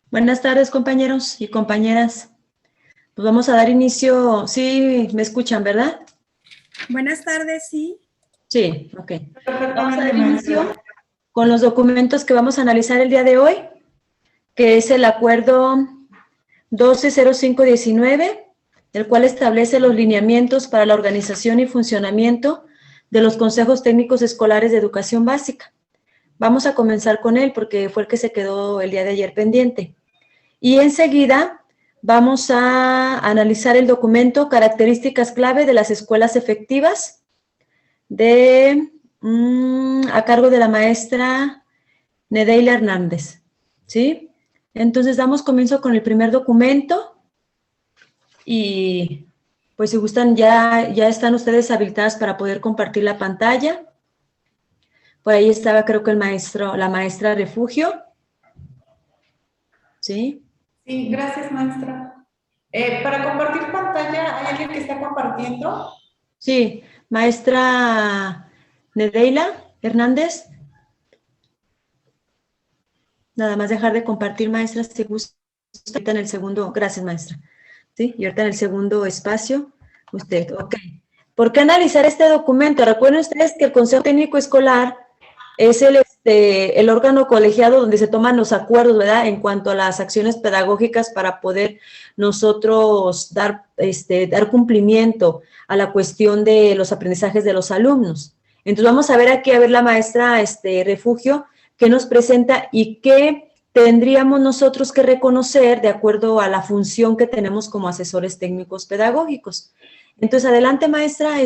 Buenas tardes, compañeros y compañeras. Pues vamos a dar inicio. Sí, me escuchan, ¿verdad? Buenas tardes, sí. Sí, ok. Vamos a Perfectamente, dar inicio maestra. con los documentos que vamos a analizar el día de hoy, que es el acuerdo 120519, el cual establece los lineamientos para la organización y funcionamiento de los consejos técnicos escolares de educación básica. Vamos a comenzar con él porque fue el que se quedó el día de ayer pendiente. Y enseguida vamos a analizar el documento Características clave de las escuelas efectivas a cargo de la maestra Nedeila Hernández. ¿Sí? Entonces damos comienzo con el primer documento y pues si gustan ya están ustedes habilitadas para poder compartir la pantalla. Por ahí estaba creo que la maestra Refugio. ¿Sí? Sí, gracias, maestra. Para compartir pantalla, ¿hay alguien que está compartiendo? Sí, maestra Nedeila Hernández. Nada más dejar de compartir, maestra, si gusta, ahorita en el segundo, gracias, maestra. Sí, y ahorita en el segundo espacio, usted, ok. ¿Por qué analizar este documento? Recuerden ustedes que el Consejo Técnico Escolar es el órgano colegiado donde se toman los acuerdos, ¿verdad? En cuanto a las acciones pedagógicas para poder nosotros dar cumplimiento a la cuestión de los aprendizajes de los alumnos. Entonces vamos a ver aquí, a ver la maestra Refugio, qué nos presenta y qué tendríamos nosotros que reconocer de acuerdo a la función que tenemos como asesores técnicos pedagógicos. Entonces, adelante, maestra,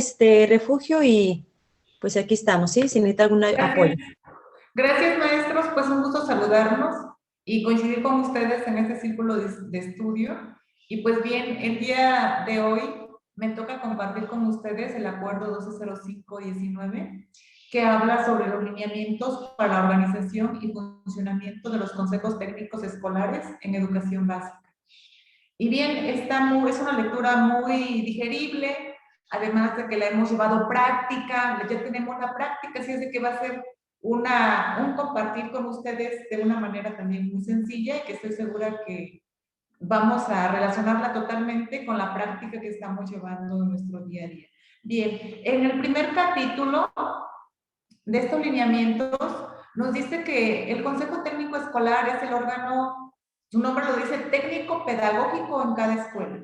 Refugio, y pues aquí estamos, ¿sí? Si necesita algún apoyo. Gracias. Gracias, maestros. Pues un gusto saludarnos y coincidir con ustedes en este círculo de estudio. Y pues bien, el día de hoy me toca compartir con ustedes el acuerdo 120519, que habla sobre los lineamientos para la organización y funcionamiento de los consejos técnicos escolares en educación básica. Y bien, es una lectura muy digerible, además de que la hemos llevado práctica, ya tenemos la práctica, así es de que va a ser un compartir con ustedes de una manera también muy sencilla y que estoy segura que vamos a relacionarla totalmente con la práctica que estamos llevando en nuestro día a día. Bien, en el primer capítulo de estos lineamientos nos dice que el Consejo Técnico Escolar es el órgano, su nombre lo dice, técnico pedagógico en cada escuela.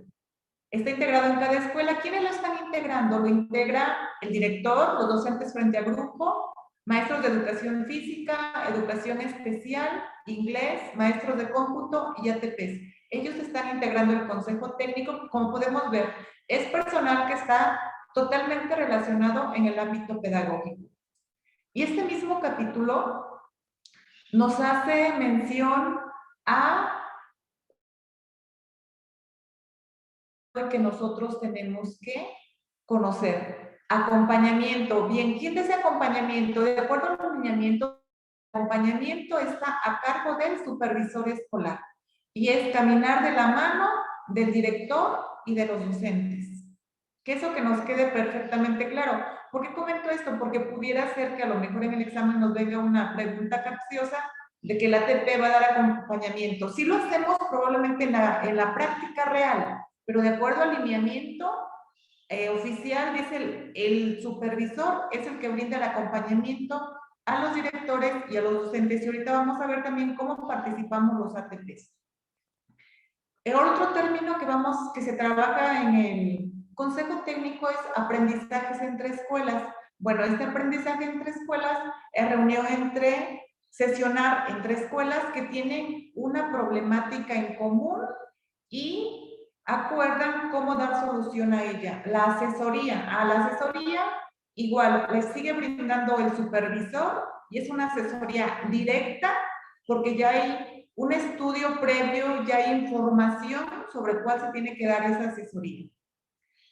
Está integrado en cada escuela. ¿Quiénes lo están integrando? Lo integra el director, los docentes frente al grupo, maestros de educación física, educación especial, inglés, maestros de cómputo y ATPs. Ellos están integrando el consejo técnico. Como podemos ver, es personal que está totalmente relacionado en el ámbito pedagógico. Y este mismo capítulo nos hace mención a que nosotros tenemos que conocer. Acompañamiento. Bien, ¿quién desea acompañamiento? De acuerdo al lineamiento, el acompañamiento está a cargo del supervisor escolar y es caminar de la mano del director y de los docentes. Que eso que nos quede perfectamente claro. ¿Por qué comento esto? Porque pudiera ser que a lo mejor en el examen nos venga una pregunta capciosa de que la ATP va a dar acompañamiento. Si lo hacemos probablemente en la práctica real, pero de acuerdo al lineamiento oficial, dice el supervisor es el que brinda el acompañamiento a los directores y a los docentes. Y ahorita vamos a ver también cómo participamos los ATPs. El otro término que se trabaja en el consejo técnico es aprendizajes entre escuelas. Bueno, este aprendizaje entre escuelas es sesionar entre escuelas que tienen una problemática en común y acuerdan cómo dar solución a ella. La asesoría igual le sigue brindando el supervisor y es una asesoría directa porque ya hay un estudio previo, ya hay información sobre cuál se tiene que dar esa asesoría.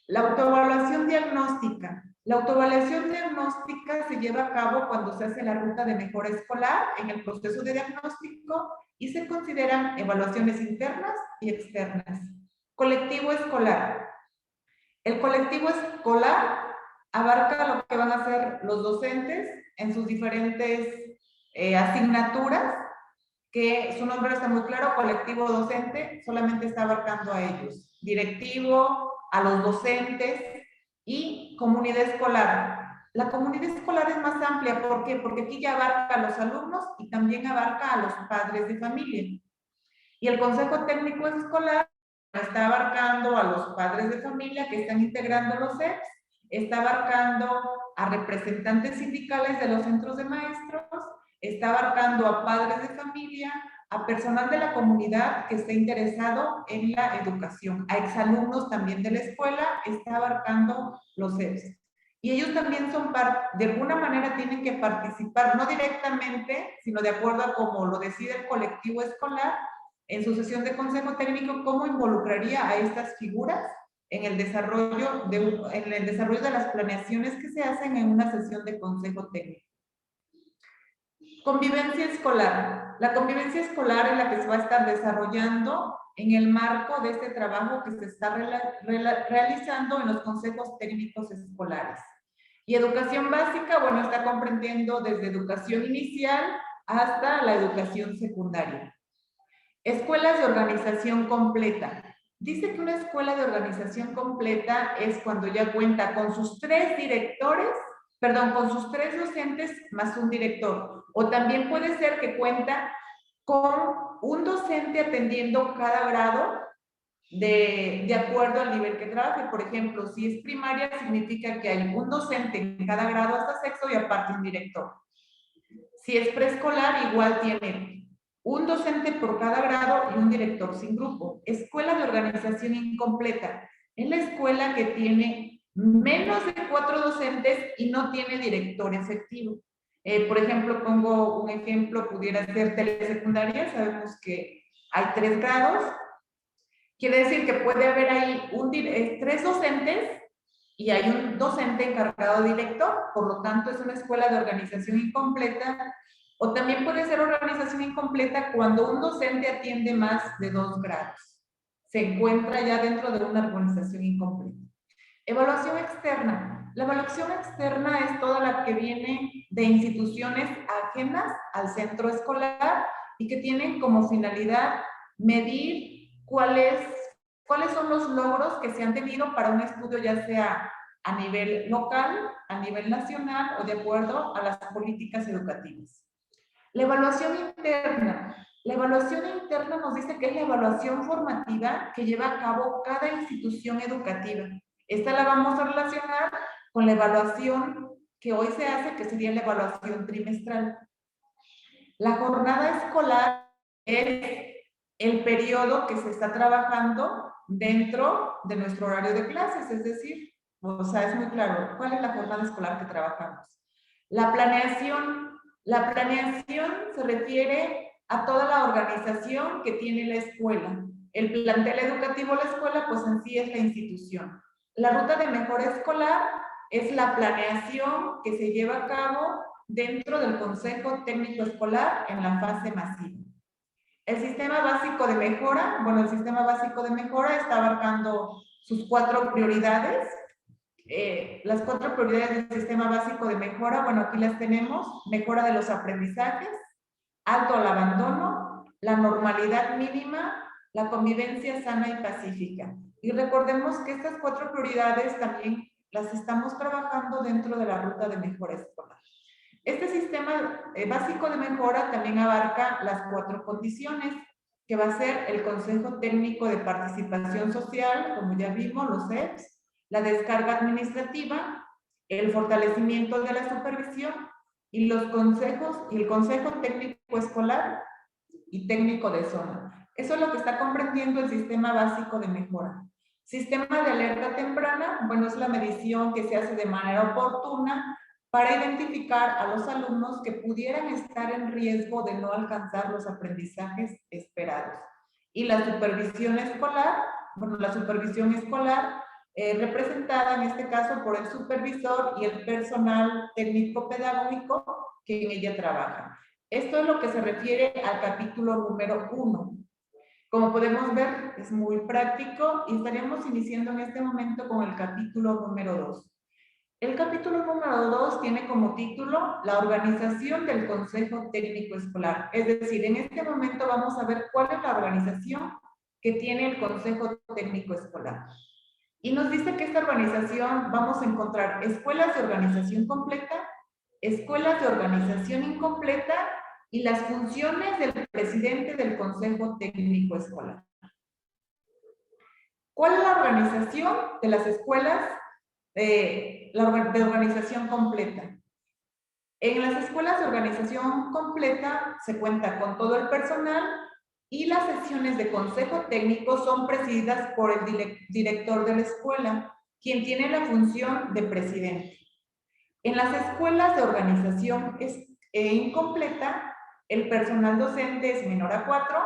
La autoevaluación diagnóstica. La autoevaluación diagnóstica se lleva a cabo cuando se hace la ruta de mejora escolar en el proceso de diagnóstico y se consideran evaluaciones internas y externas. Colectivo escolar. El colectivo escolar abarca lo que van a hacer los docentes en sus diferentes asignaturas que su nombre está muy claro, colectivo docente, solamente está abarcando a ellos, directivo, a los docentes y comunidad escolar. La comunidad escolar es más amplia, ¿por qué? Porque aquí ya abarca a los alumnos y también abarca a los padres de familia. Y el Consejo Técnico Escolar está abarcando a los padres de familia que están integrando los CEPs, está abarcando a representantes sindicales de los centros de maestros, está abarcando a padres de familia, a personal de la comunidad que esté interesado en la educación, a exalumnos también de la escuela, está abarcando los CEPs. Y ellos también son parte, de alguna manera tienen que participar, no directamente, sino de acuerdo a cómo lo decide el colectivo escolar, en su sesión de consejo técnico, cómo involucraría a estas figuras en el desarrollo de las planeaciones que se hacen en una sesión de consejo técnico. Convivencia escolar. La convivencia escolar es la que se va a estar desarrollando en el marco de este trabajo que se está realizando en los consejos técnicos escolares. Y educación básica, bueno, está comprendiendo desde educación inicial hasta la educación secundaria. Escuelas de organización completa. Dice que una escuela de organización completa es cuando ya cuenta con sus 3 directores, perdón, con sus 3 docentes más un director. O también puede ser que cuenta con un docente atendiendo cada grado de acuerdo al nivel que trabaje. Por ejemplo, si es primaria, significa que hay un docente en cada grado hasta sexto y aparte un director. Si es preescolar, igual tiene un docente por cada grado y un director sin grupo. Escuela de organización incompleta. Es la escuela que tiene menos de 4 docentes y no tiene director efectivo. Por ejemplo, pongo un ejemplo, pudiera ser telesecundaria. Sabemos que hay 3 grados. Quiere decir que puede haber ahí 3 docentes y hay un docente encargado director. Por lo tanto, es una escuela de organización incompleta. O también puede ser organización incompleta cuando un docente atiende más de 2 grados. Se encuentra ya dentro de una organización incompleta. Evaluación externa. La evaluación externa es toda la que viene de instituciones ajenas al centro escolar y que tienen como finalidad medir cuáles son los logros que se han tenido para un estudio, ya sea a nivel local, a nivel nacional o de acuerdo a las políticas educativas. La evaluación interna. La evaluación interna nos dice que es la evaluación formativa que lleva a cabo cada institución educativa. Esta la vamos a relacionar con la evaluación que hoy se hace, que sería la evaluación trimestral. La jornada escolar es el periodo que se está trabajando dentro de nuestro horario de clases, es decir, o sea, es muy claro, ¿cuál es la jornada escolar que trabajamos? La planeación se refiere a toda la organización que tiene la escuela. El plantel educativo de la escuela, pues en sí es la institución. La ruta de mejora escolar es la planeación que se lleva a cabo dentro del Consejo Técnico Escolar en la fase masiva. El sistema básico de mejora, bueno, el sistema básico de mejora está abarcando sus 4 prioridades. Las 4 prioridades del sistema básico de mejora, bueno, aquí las tenemos: mejora de los aprendizajes, alto al abandono, la normalidad mínima, la convivencia sana y pacífica. Y recordemos que estas 4 prioridades también las estamos trabajando dentro de la ruta de mejora escolar. Este sistema básico de mejora también abarca las 4 condiciones, que va a ser el Consejo Técnico de Participación Social, como ya vimos, los CEPs, la descarga administrativa, el fortalecimiento de la supervisión y los consejos y el Consejo Técnico Escolar y Técnico de Zona. Eso es lo que está comprendiendo el sistema básico de mejora. Sistema de alerta temprana, bueno, es la medición que se hace de manera oportuna para identificar a los alumnos que pudieran estar en riesgo de no alcanzar los aprendizajes esperados. Y la supervisión escolar, bueno, la supervisión escolar representada en este caso por el supervisor y el personal técnico pedagógico que en ella trabaja. Esto es lo que se refiere al capítulo número 1. Como podemos ver, es muy práctico y estaríamos iniciando en este momento con el capítulo número 2. El capítulo número 2 tiene como título la organización del Consejo Técnico Escolar. Es decir, en este momento vamos a ver cuál es la organización que tiene el Consejo Técnico Escolar. Y nos dice que esta organización vamos a encontrar escuelas de organización completa, escuelas de organización incompleta y las funciones del presidente del Consejo Técnico Escolar. ¿Cuál es la organización de las escuelas de organización completa? En las escuelas de organización completa se cuenta con todo el personal y las sesiones de consejo técnico son presididas por el director de la escuela, quien tiene la función de presidente. En las escuelas de organización incompleta, el personal docente es menor a 4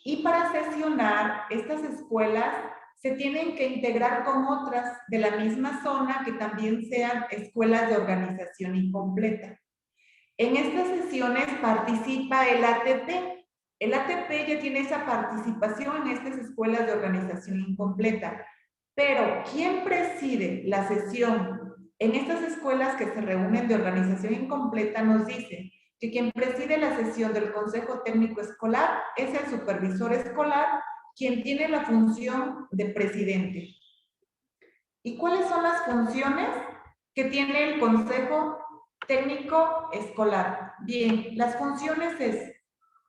y para sesionar estas escuelas se tienen que integrar con otras de la misma zona que también sean escuelas de organización incompleta. En estas sesiones participa el ATP. El ATP ya tiene esa participación en estas escuelas de organización incompleta. Pero, ¿quién preside la sesión en estas escuelas que se reúnen de organización incompleta? Nos dice que quien preside la sesión del Consejo Técnico Escolar es el supervisor escolar, quien tiene la función de presidente. ¿Y cuáles son las funciones que tiene el Consejo Técnico Escolar? Bien, las funciones es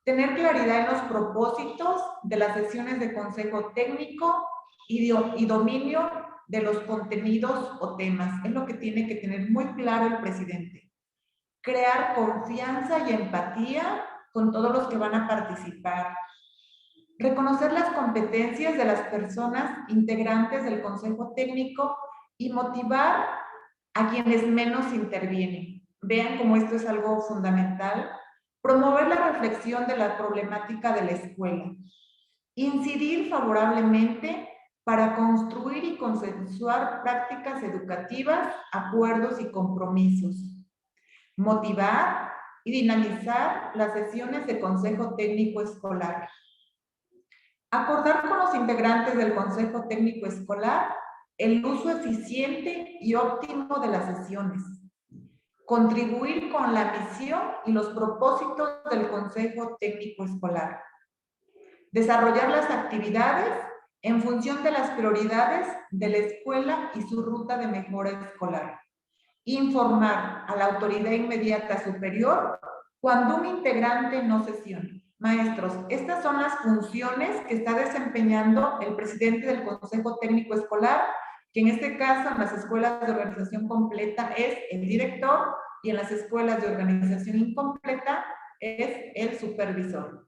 tener claridad en los propósitos de las sesiones de consejo técnico y dominio de los contenidos o temas. Es lo que tiene que tener muy claro el presidente. Crear confianza y empatía con todos los que van a participar. Reconocer las competencias de las personas integrantes del consejo técnico y motivar a quienes menos intervienen. Vean cómo esto es algo fundamental. Promover la reflexión de la problemática de la escuela. Incidir favorablemente para construir y consensuar prácticas educativas, acuerdos y compromisos. Motivar y dinamizar las sesiones de consejo técnico escolar. Acordar con los integrantes del consejo técnico escolar el uso eficiente y óptimo de las sesiones. Contribuir con la misión y los propósitos del Consejo Técnico Escolar. Desarrollar las actividades en función de las prioridades de la escuela y su ruta de mejora escolar. Informar a la autoridad inmediata superior cuando un integrante no sesione. Maestros, estas son las funciones que está desempeñando el presidente del Consejo Técnico Escolar, que en este caso en las escuelas de organización completa es el director y en las escuelas de organización incompleta es el supervisor.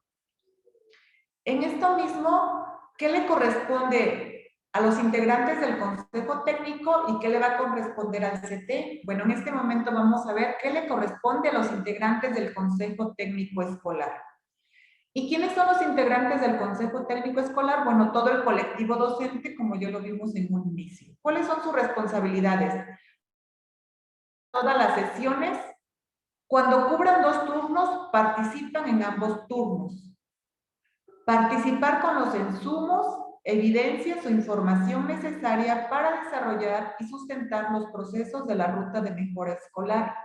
En esto mismo, ¿qué le corresponde a los integrantes del Consejo Técnico y qué le va a corresponder al CT? Bueno, en este momento vamos a ver qué le corresponde a los integrantes del Consejo Técnico Escolar. ¿Y quiénes son los integrantes del Consejo Técnico Escolar? Bueno, todo el colectivo docente, como ya lo vimos en un inicio. ¿Cuáles son sus responsabilidades? Todas las sesiones, cuando cubran 2 turnos, participan en ambos turnos. Participar con los insumos, evidencias o información necesaria para desarrollar y sustentar los procesos de la ruta de mejora escolar.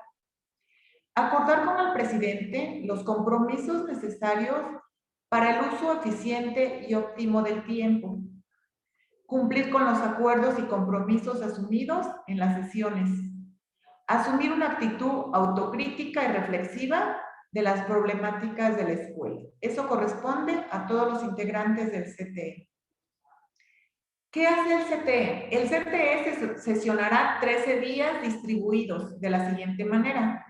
Acordar con el presidente los compromisos necesarios para el uso eficiente y óptimo del tiempo. Cumplir con los acuerdos y compromisos asumidos en las sesiones. Asumir una actitud autocrítica y reflexiva de las problemáticas de la escuela. Eso corresponde a todos los integrantes del CTE. ¿Qué hace el CTE? El CTE se sesionará 13 días distribuidos de la siguiente manera.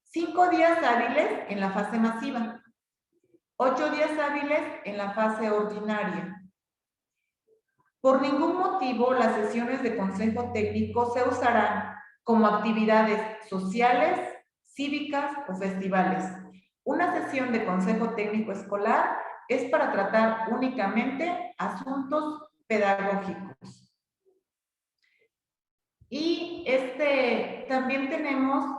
5 días hábiles en la fase masiva, 8 días hábiles en la fase ordinaria. Por ningún motivo las sesiones de consejo técnico se usarán como actividades sociales, cívicas o festivales. Una sesión de consejo técnico escolar es para tratar únicamente asuntos pedagógicos. Y también tenemos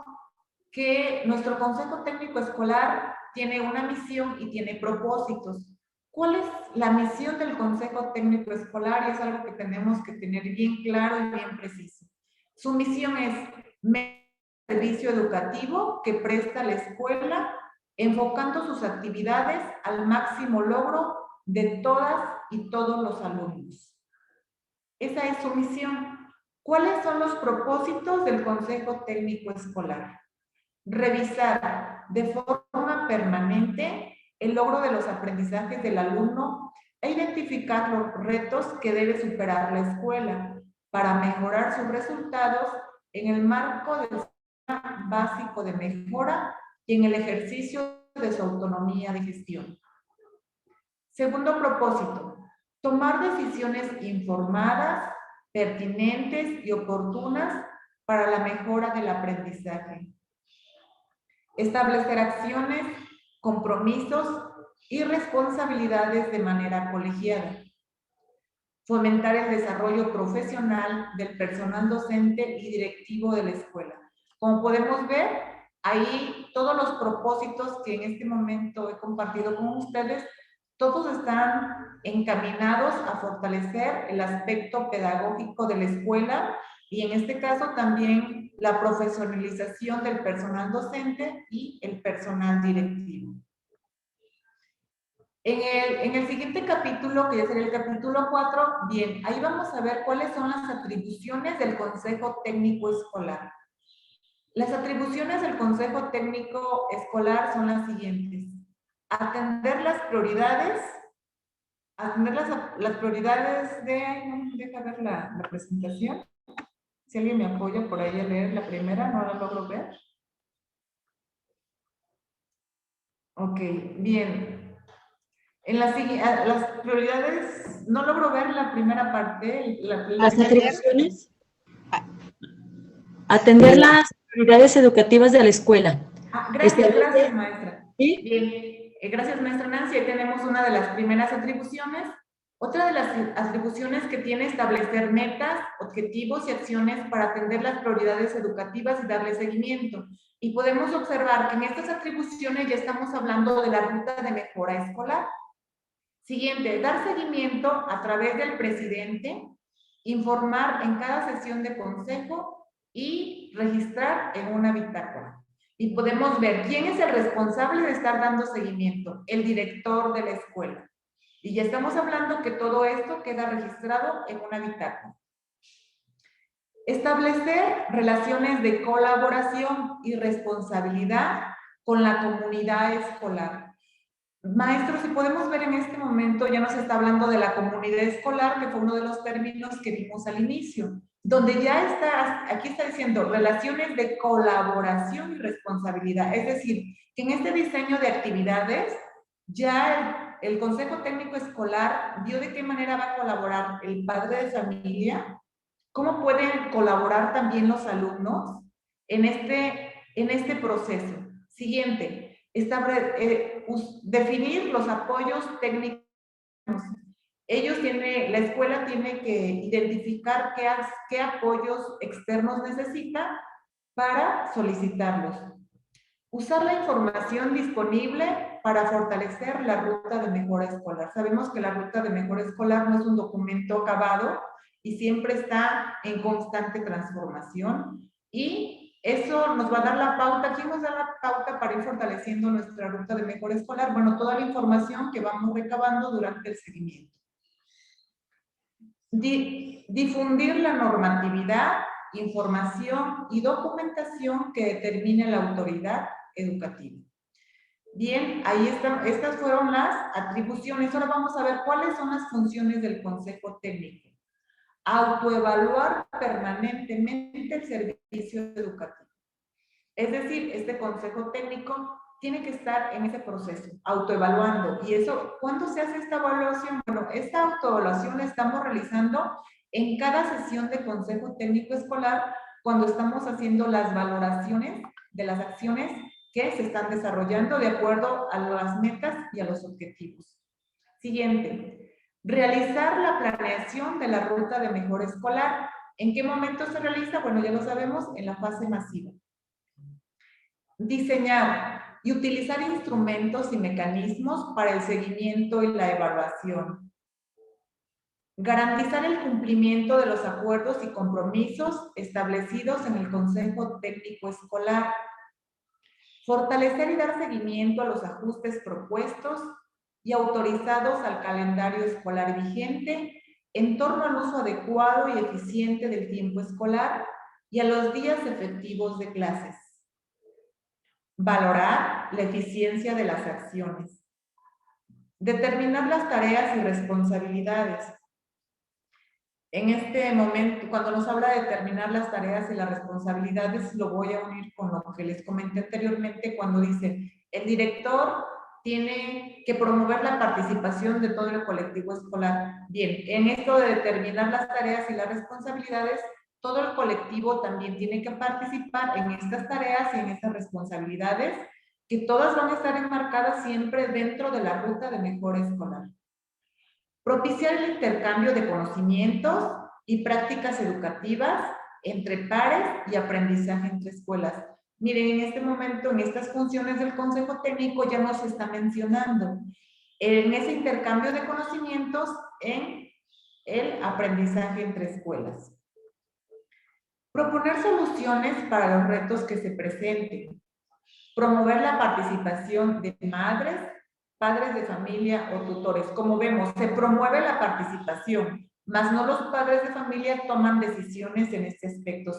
que nuestro Consejo Técnico Escolar tiene una misión y tiene propósitos. ¿Cuál es la misión del Consejo Técnico Escolar? Y es algo que tenemos que tener bien claro y bien preciso. Su misión es servicio educativo que presta la escuela, enfocando sus actividades al máximo logro de todas y todos los alumnos. Esa es su misión. ¿Cuáles son los propósitos del Consejo Técnico Escolar? Revisar de forma permanente el logro de los aprendizajes del alumno e identificar los retos que debe superar la escuela para mejorar sus resultados en el marco del sistema básico de mejora y en el ejercicio de su autonomía de gestión. Segundo propósito, tomar decisiones informadas, pertinentes y oportunas para la mejora del aprendizaje. Establecer acciones, compromisos y responsabilidades de manera colegiada. Fomentar el desarrollo profesional del personal docente y directivo de la escuela. Como podemos ver, ahí todos los propósitos que en este momento he compartido con ustedes, todos están encaminados a fortalecer el aspecto pedagógico de la escuela y en este caso también la profesionalización del personal docente y el personal directivo. En el siguiente capítulo, que es el capítulo 4, bien, ahí vamos a ver cuáles son las atribuciones del Consejo Técnico Escolar. Las atribuciones del Consejo Técnico Escolar son las siguientes. Atender las prioridades, las prioridades de... Deja ver la presentación. Si alguien me apoya por ahí a leer la primera, no la logro ver. Ok, bien. En las prioridades, no logro ver la primera parte. Las atribuciones. Atender las prioridades educativas de la escuela. Gracias, maestra. ¿Sí? Bien, gracias, maestra Nancy. Ahí tenemos una de las primeras atribuciones. Otra de las atribuciones que tiene establecer metas, objetivos y acciones para atender las prioridades educativas y darle seguimiento. Y podemos observar que en estas atribuciones ya estamos hablando de la ruta de mejora escolar. Siguiente, dar seguimiento a través del presidente, informar en cada sesión de consejo y registrar en una bitácora. Y podemos ver quién es el responsable de estar dando seguimiento, el director de la escuela. Y ya estamos hablando que todo esto queda registrado en una bitácora. Establecer relaciones de colaboración y responsabilidad con la comunidad escolar. Maestros, si podemos ver en este momento, ya nos está hablando de la comunidad escolar, que fue uno de los términos que vimos al inicio, donde ya está, aquí está diciendo relaciones de colaboración y responsabilidad. Es decir, que en este diseño de actividades, ya el Consejo Técnico Escolar vio de qué manera va a colaborar el padre de familia, cómo pueden colaborar también los alumnos en este proceso. Siguiente. Definir los apoyos técnicos. La escuela tiene que identificar qué apoyos externos necesita para solicitarlos. Usar la información disponible para fortalecer la ruta de mejora escolar. Sabemos que la ruta de mejora escolar no es un documento acabado y siempre está en constante transformación y eso nos va a dar la pauta. ¿Quién nos da la pauta para ir fortaleciendo nuestra ruta de mejora escolar? Bueno, toda la información que vamos recabando durante el seguimiento. Difundir la normatividad, información y documentación que determine la autoridad educativa. Bien, ahí están, estas fueron las atribuciones. Ahora vamos a ver cuáles son las funciones del Consejo Técnico. Autoevaluar permanentemente el servicio educativo. Es decir, este Consejo Técnico tiene que estar en ese proceso, autoevaluando. ¿Y eso, cuándo se hace esta evaluación? Bueno, esta autoevaluación la estamos realizando en cada sesión de Consejo Técnico Escolar cuando estamos haciendo las valoraciones de las acciones que se están desarrollando de acuerdo a las metas y a los objetivos. Siguiente, realizar la planeación de la ruta de mejora escolar. ¿En qué momento se realiza? Bueno, ya lo sabemos, en la fase masiva. Diseñar y utilizar instrumentos y mecanismos para el seguimiento y la evaluación. Garantizar el cumplimiento de los acuerdos y compromisos establecidos en el Consejo Técnico Escolar. Fortalecer y dar seguimiento a los ajustes propuestos y autorizados al calendario escolar vigente en torno al uso adecuado y eficiente del tiempo escolar y a los días efectivos de clases. Valorar la eficiencia de las acciones. Determinar las tareas y responsabilidades. En este momento, cuando nos habla de determinar las tareas y las responsabilidades, lo voy a unir con lo que les comenté anteriormente cuando dice, el director tiene que promover la participación de todo el colectivo escolar. Bien, en esto de determinar las tareas y las responsabilidades, todo el colectivo también tiene que participar en estas tareas y en estas responsabilidades, que todas van a estar enmarcadas siempre dentro de la ruta de mejora escolar. Propiciar el intercambio de conocimientos y prácticas educativas entre pares y aprendizaje entre escuelas. Miren, en este momento, en estas funciones del Consejo Técnico ya nos está mencionando en ese intercambio de conocimientos en el aprendizaje entre escuelas. Proponer soluciones para los retos que se presenten. Promover la participación de madres, padres de familia o tutores. Como vemos, se promueve la participación, mas no los padres de familia toman decisiones en este aspecto.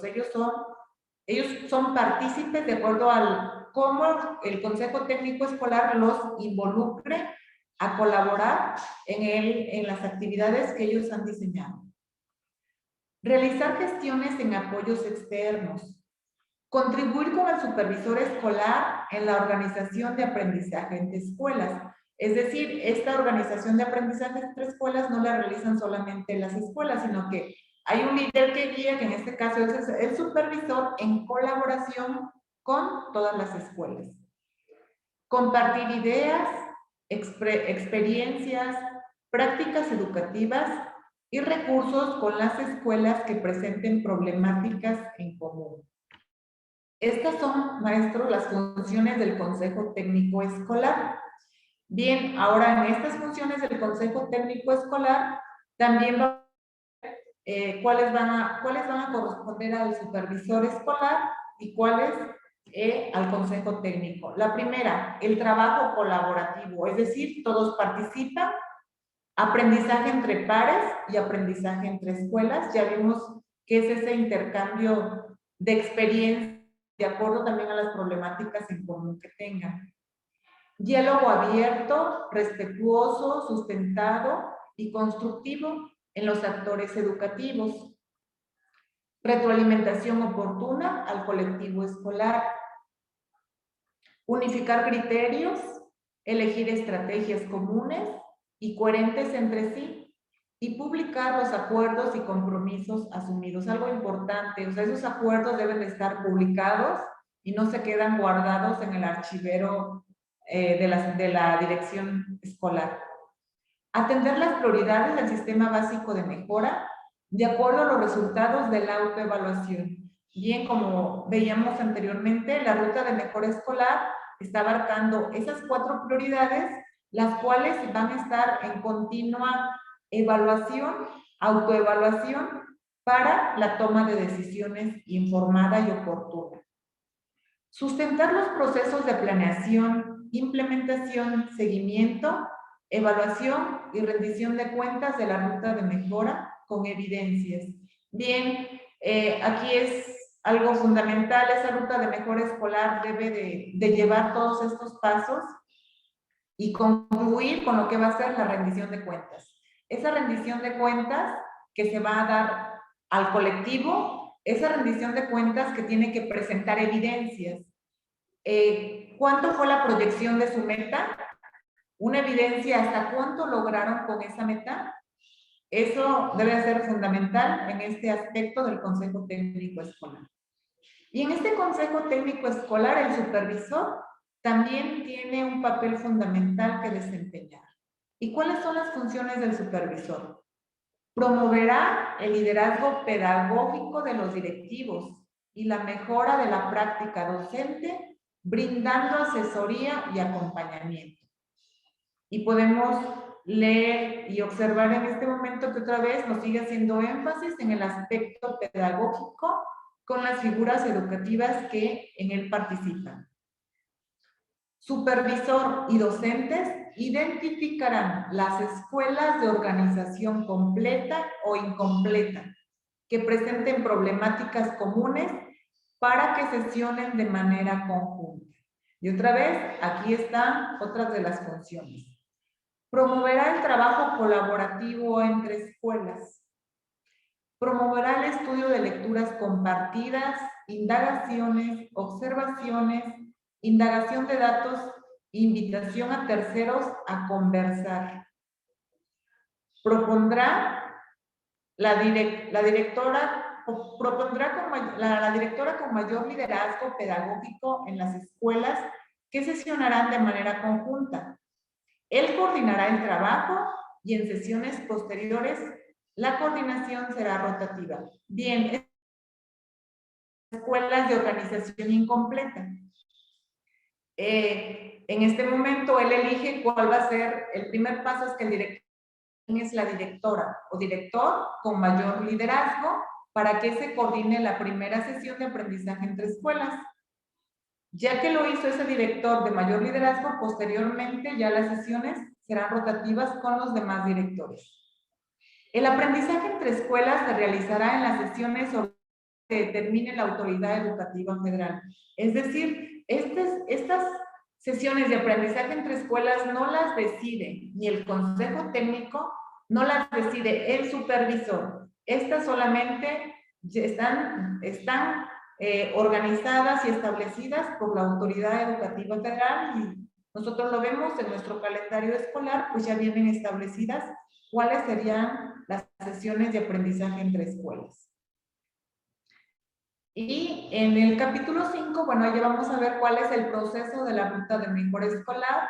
Ellos son partícipes de acuerdo al cómo el Consejo Técnico Escolar los involucre a colaborar en las actividades que ellos han diseñado. Realizar gestiones en apoyos externos. Contribuir con el supervisor escolar en la organización de aprendizaje entre escuelas. Es decir, esta organización de aprendizaje entre escuelas no la realizan solamente las escuelas, sino que hay un líder que guía, que en este caso es el supervisor, en colaboración con todas las escuelas. Compartir ideas, experiencias, prácticas educativas y recursos con las escuelas que presenten problemáticas en común. Estas son, maestros, las funciones del Consejo Técnico Escolar. Bien, ahora en estas funciones del Consejo Técnico Escolar, también cuáles van a corresponder al supervisor escolar y cuáles al Consejo Técnico. La primera, el trabajo colaborativo, es decir, todos participan. Aprendizaje entre pares y aprendizaje entre escuelas. Ya vimos que es ese intercambio de experiencia de acuerdo también a las problemáticas en común que tengan. Diálogo abierto, respetuoso, sustentado y constructivo en los actores educativos. Retroalimentación oportuna al colectivo escolar. Unificar criterios, elegir estrategias comunes y coherentes entre sí, y publicar los acuerdos y compromisos asumidos. Algo importante, o sea, esos acuerdos deben de estar publicados y no se quedan guardados en el archivero de la dirección escolar. Atender las prioridades del sistema básico de mejora de acuerdo a los resultados de la autoevaluación. Bien, como veíamos anteriormente, la ruta de mejora escolar está abarcando esas 4 prioridades, las cuales van a estar en continua evaluación, autoevaluación, para la toma de decisiones informada y oportuna. Sustentar los procesos de planeación, implementación, seguimiento, evaluación y rendición de cuentas de la ruta de mejora con evidencias. Bien, aquí es algo fundamental, esa ruta de mejora escolar debe de llevar todos estos pasos y concluir con lo que va a ser la rendición de cuentas. Esa rendición de cuentas que se va a dar al colectivo, esa rendición de cuentas que tiene que presentar evidencias. ¿Cuánto fue la proyección de su meta? Una evidencia hasta cuánto lograron con esa meta. Eso debe ser fundamental en este aspecto del Consejo Técnico Escolar. Y en este Consejo Técnico Escolar, el supervisor también tiene un papel fundamental que desempeñar. ¿Y cuáles son las funciones del supervisor? Promoverá el liderazgo pedagógico de los directivos y la mejora de la práctica docente, brindando asesoría y acompañamiento. Y podemos leer y observar en este momento que otra vez nos sigue haciendo énfasis en el aspecto pedagógico con las figuras educativas que en él participan. Supervisor y docentes identificarán las escuelas de organización completa o incompleta que presenten problemáticas comunes para que sesionen de manera conjunta. Y otra vez, aquí están otras de las funciones. Promoverá el trabajo colaborativo entre escuelas. Promoverá el estudio de lecturas compartidas, indagaciones, observaciones, indagación de datos, invitación a terceros a conversar. Propondrá la directora con mayor liderazgo pedagógico en las escuelas que sesionarán de manera conjunta. Él coordinará el trabajo y en sesiones posteriores la coordinación será rotativa. Bien, escuelas de organización incompleta. En este momento él elige cuál va a ser, el primer paso es que el director es la directora o director con mayor liderazgo para que se coordine la primera sesión de aprendizaje entre escuelas. Ya que lo hizo ese director de mayor liderazgo, posteriormente ya las sesiones serán rotativas con los demás directores. El aprendizaje entre escuelas se realizará en las sesiones que determine la autoridad educativa federal. Es decir, estas sesiones de aprendizaje entre escuelas no las decide ni el consejo técnico, no las decide el supervisor. Estas solamente están organizadas y establecidas por la autoridad educativa federal y nosotros lo vemos en nuestro calendario escolar, pues ya vienen establecidas cuáles serían las sesiones de aprendizaje entre escuelas. Y en el capítulo 5, bueno, ahí vamos a ver cuál es el proceso de la ruta de mejora escolar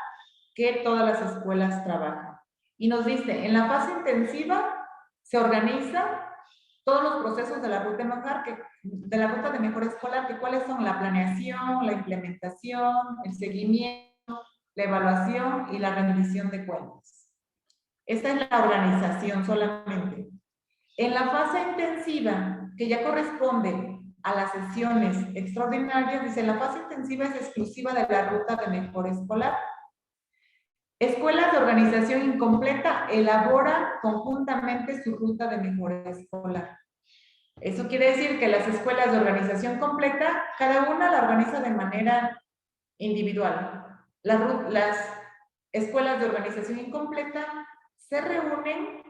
que todas las escuelas trabajan. Y nos dice, en la fase intensiva se organiza todos los procesos de la ruta de mejora escolar, que cuáles son la planeación, la implementación, el seguimiento, la evaluación y la rendición de cuentas. Esta es la organización solamente. En la fase intensiva, que ya corresponde a las sesiones extraordinarias, dice, la fase intensiva es exclusiva de la ruta de mejora escolar. Escuelas de organización incompleta elaboran conjuntamente su ruta de mejora escolar. Eso quiere decir que las escuelas de organización completa, cada una la organiza de manera individual. Las escuelas de organización incompleta se reúnen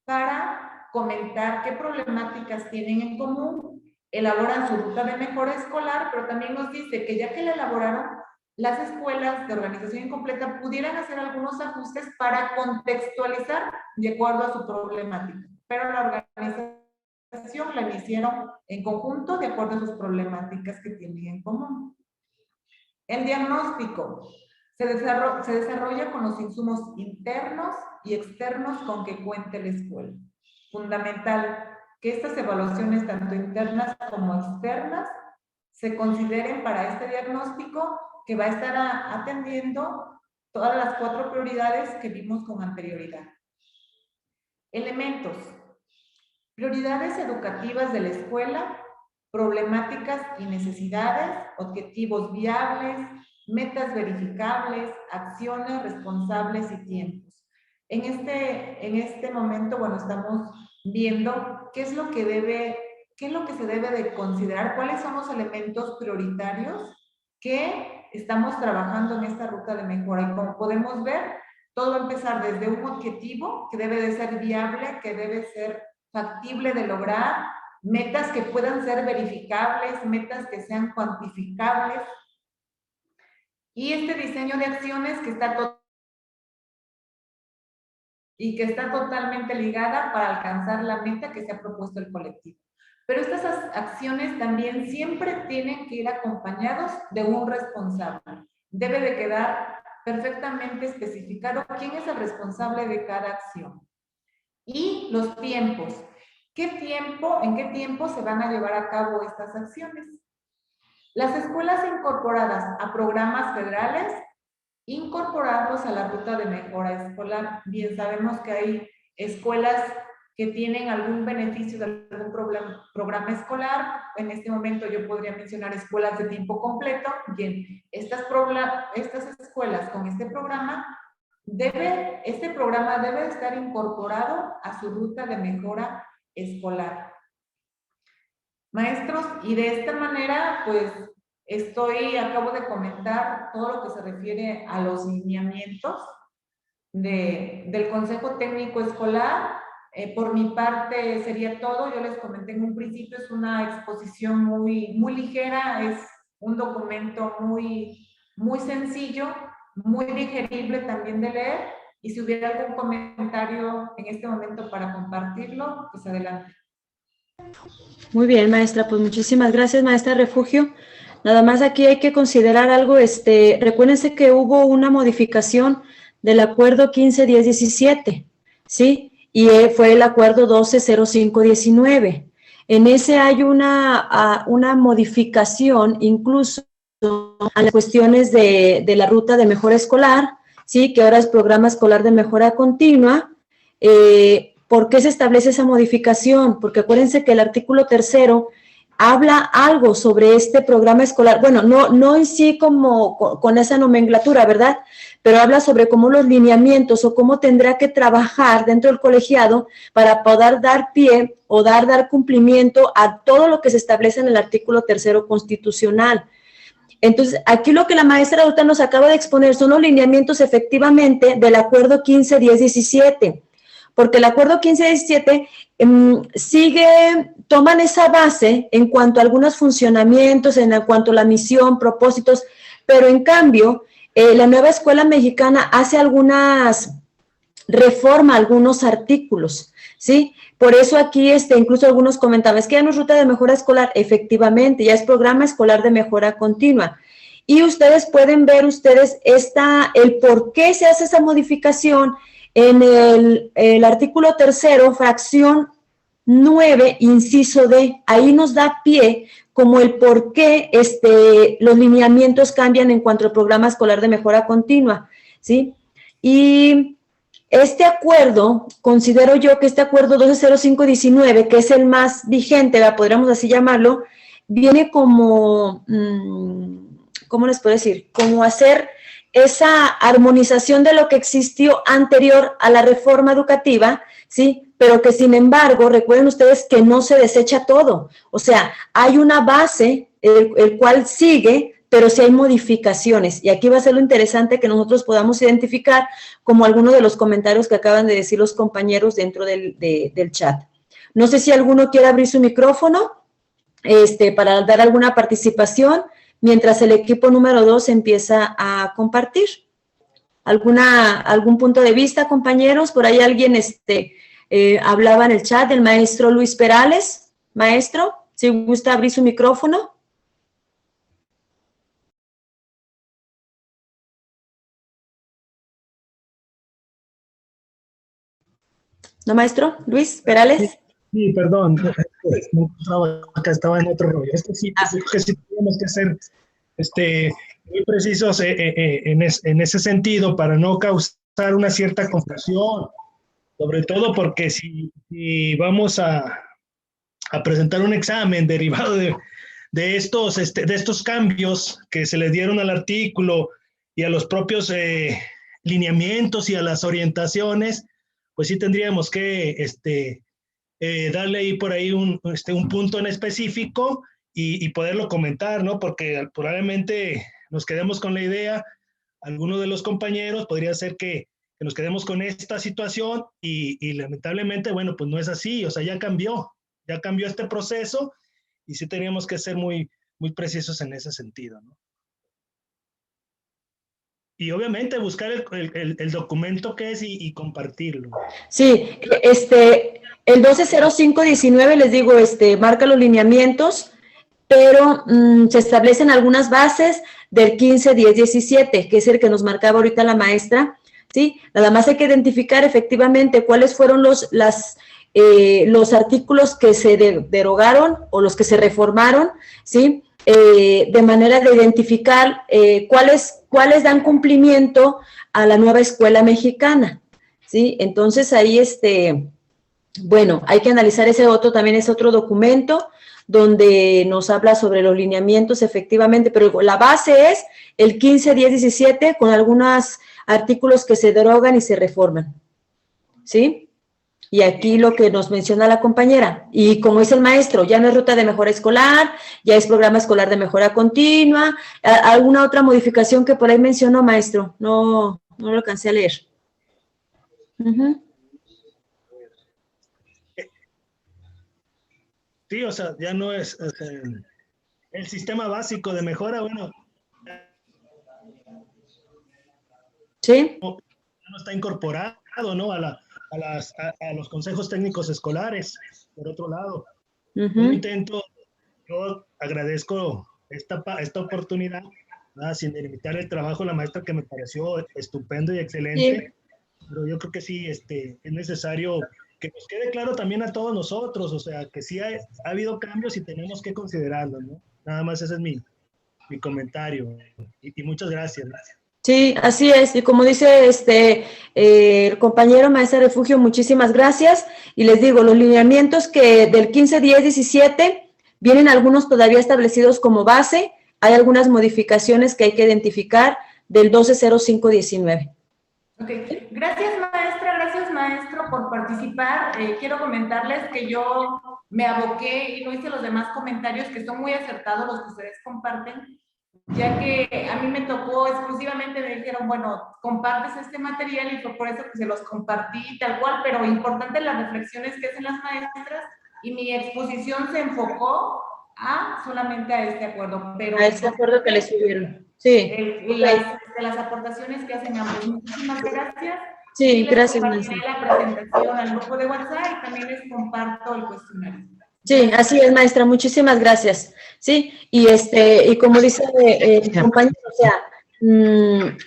para comentar qué problemáticas tienen en común, elaboran su ruta de mejora escolar, pero también nos dice que ya que la elaboraron, las escuelas de organización incompleta pudieran hacer algunos ajustes para contextualizar de acuerdo a su problemática. Pero la organización la hicieron en conjunto de acuerdo a sus problemáticas que tienen en común. El diagnóstico se desarrolla con los insumos internos y externos con que cuente la escuela. Fundamental que estas evaluaciones, tanto internas como externas, se consideren para este diagnóstico que va a estar atendiendo todas las 4 prioridades que vimos con anterioridad. Elementos. Prioridades educativas de la escuela, problemáticas y necesidades, objetivos viables, metas verificables, acciones responsables y tiempos. En este momento, bueno, estamos viendo qué es lo que se debe de considerar, cuáles son los elementos prioritarios que estamos trabajando en esta ruta de mejora. Y como podemos ver, todo va a empezar desde un objetivo que debe de ser viable, que debe ser factible de lograr, metas que puedan ser verificables, metas que sean cuantificables. Y este diseño de acciones que está totalmente ligada para alcanzar la meta que se ha propuesto el colectivo. Pero estas acciones también siempre tienen que ir acompañados de un responsable. Debe de quedar perfectamente especificado quién es el responsable de cada acción. Y los tiempos. ¿En qué tiempo se van a llevar a cabo estas acciones? Las escuelas incorporadas a programas federales incorporarlos a la ruta de mejora escolar. Bien, sabemos que hay escuelas que tienen algún beneficio de algún programa escolar. En este momento yo podría mencionar escuelas de tiempo completo. Bien, estas escuelas con este programa, este programa debe estar incorporado a su ruta de mejora escolar. Maestros, y de esta manera, pues, acabo de comentar todo lo que se refiere a los lineamientos del Consejo Técnico Escolar. Por mi parte sería todo. Yo les comenté en un principio, es una exposición muy, muy ligera, es un documento muy, muy sencillo, muy digerible también de leer, y si hubiera algún comentario en este momento para compartirlo, pues adelante. Muy bien, maestra, pues muchísimas gracias, maestra Refugio. Nada más aquí hay que considerar algo, recuérdense que hubo una modificación del acuerdo 15-10-17, ¿sí? Y fue el acuerdo 12-05-19. En ese hay una modificación incluso a las cuestiones de la ruta de mejora escolar, ¿sí? Que ahora es programa escolar de mejora continua. ¿Por qué se establece esa modificación? Porque acuérdense que el artículo 3º habla algo sobre este programa escolar, bueno, no en sí como con esa nomenclatura, ¿verdad? Pero habla sobre cómo los lineamientos o cómo tendrá que trabajar dentro del colegiado para poder dar pie o dar cumplimiento a todo lo que se establece en el artículo 3º constitucional. Entonces, aquí lo que la maestra ahorita nos acaba de exponer son los lineamientos efectivamente del acuerdo 15-10-17, porque el acuerdo 15-17 toman esa base en cuanto a algunos funcionamientos, en cuanto a la misión, propósitos, pero en cambio, la nueva escuela mexicana hace reforma algunos artículos, ¿sí? Por eso aquí incluso algunos comentaban, es que ya no es ruta de mejora escolar, efectivamente, ya es programa escolar de mejora continua. Y ustedes pueden ver el por qué se hace esa modificación en el artículo 3º, fracción 9, inciso D. Ahí nos da pie como el por qué los lineamientos cambian en cuanto al programa escolar de mejora continua, ¿sí? Y este acuerdo, considero yo que este acuerdo 1205-19, que es el más vigente, podríamos así llamarlo, viene como, ¿cómo les puedo decir? Como hacer esa armonización de lo que existió anterior a la reforma educativa, ¿sí? Pero que sin embargo, recuerden ustedes que no se desecha todo. O sea, hay una base, el cual sigue, pero sí hay modificaciones. Y aquí va a ser lo interesante que nosotros podamos identificar como algunos de los comentarios que acaban de decir los compañeros dentro del chat. No sé si alguno quiere abrir su micrófono para dar alguna participación, mientras el equipo número 2 empieza a compartir. ¿Algún punto de vista, compañeros? Por ahí alguien hablaba en el chat, el maestro Luis Perales. Maestro, si gusta abrir su micrófono. ¿No, maestro? Luis Perales. Sí, perdón, no encontraba acá, estaba en otro rollo. Sí, creo que sí tenemos que ser muy precisos en ese sentido para no causar una cierta confusión, sobre todo porque si vamos a presentar un examen derivado de estos cambios que se le dieron al artículo y a los propios lineamientos y a las orientaciones, pues sí tendríamos que darle ahí por ahí un punto en específico y poderlo comentar, ¿no? Porque probablemente nos quedemos con la idea, alguno de los compañeros podría ser que nos quedemos con esta situación y lamentablemente, bueno, pues no es así, o sea, ya cambió este proceso y sí teníamos que ser muy, muy precisos en ese sentido, ¿no? Y obviamente buscar el documento que es y compartirlo. Sí, el 1205-19, les digo, marca los lineamientos, pero se establecen algunas bases del 15-10-17, que es el que nos marcaba ahorita la maestra, ¿sí? Nada más hay que identificar efectivamente cuáles fueron los artículos que se derogaron o los que se reformaron, ¿sí? de manera de identificar cuáles dan cumplimiento a la nueva escuela mexicana, ¿sí? Entonces ahí, bueno, hay que analizar también ese otro documento donde nos habla sobre los lineamientos efectivamente, pero la base es el 15, 10, 17 con algunos artículos que se derogan y se reforman, ¿sí? Y aquí lo que nos menciona la compañera, y como dice el maestro, ya no es ruta de mejora escolar, ya es programa escolar de mejora continua. ¿Alguna otra modificación que por ahí mencionó, maestro? No lo alcancé a leer. Sí, o sea, ya no es, el sistema básico de mejora, bueno, ¿sí? No está incorporado, ¿no? A los consejos técnicos escolares, por otro lado. Yo agradezco esta oportunidad, sin delimitar el trabajo de la maestra, que me pareció estupendo y excelente, sí. Pero yo creo que sí, es necesario que nos quede claro también a todos nosotros, o sea, que sí ha habido cambios y tenemos que considerarlo, ¿no? Nada más ese es mi comentario, y muchas gracias. Sí, así es, y como dice el compañero maestra Refugio, muchísimas gracias, y les digo, los lineamientos que del 15, 10, 17, vienen algunos todavía establecidos como base, hay algunas modificaciones que hay que identificar del 12-05-19. Ok, gracias maestra, gracias maestro por participar. Quiero comentarles que yo me aboqué y no hice los demás comentarios, que son muy acertados los que ustedes comparten, ya que a mí me tocó exclusivamente, me dijeron, bueno, compartes este material, y fue por eso que se los compartí tal cual, pero importante las reflexiones que hacen las maestras, y mi exposición se enfocó solamente a este acuerdo. Pero a este acuerdo que les subieron. Sí. Las aportaciones que hacen ambos. Muchísimas gracias. Sí, gracias, maestra. La presentación al grupo de WhatsApp y también les comparto el cuestionario. Sí, así es, maestra, muchísimas gracias. Sí, y como dice el compañero, o sea,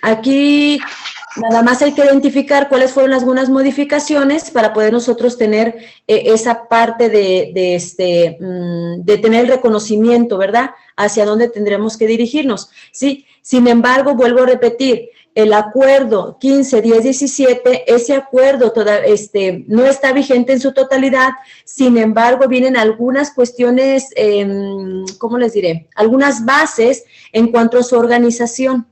aquí nada más hay que identificar cuáles fueron algunas modificaciones para poder nosotros tener esa parte de tener el reconocimiento, ¿verdad? Hacia dónde tendremos que dirigirnos, ¿sí? Sin embargo, vuelvo a repetir, el acuerdo 15, 10, 17, ese acuerdo no está vigente en su totalidad, sin embargo, vienen algunas cuestiones, ¿cómo les diré? Algunas bases en cuanto a su organización,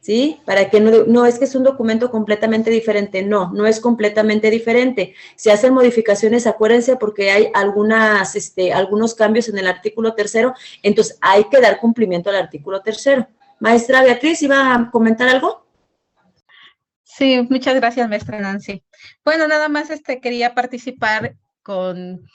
¿sí? Para que no es que es un documento completamente diferente, no es completamente diferente. Se hacen modificaciones, acuérdense, porque hay algunos cambios en el artículo 3, entonces hay que dar cumplimiento al artículo 3. Maestra Beatriz, ¿iba a comentar algo? Sí, muchas gracias, maestra Nancy. Bueno, nada más quería participar con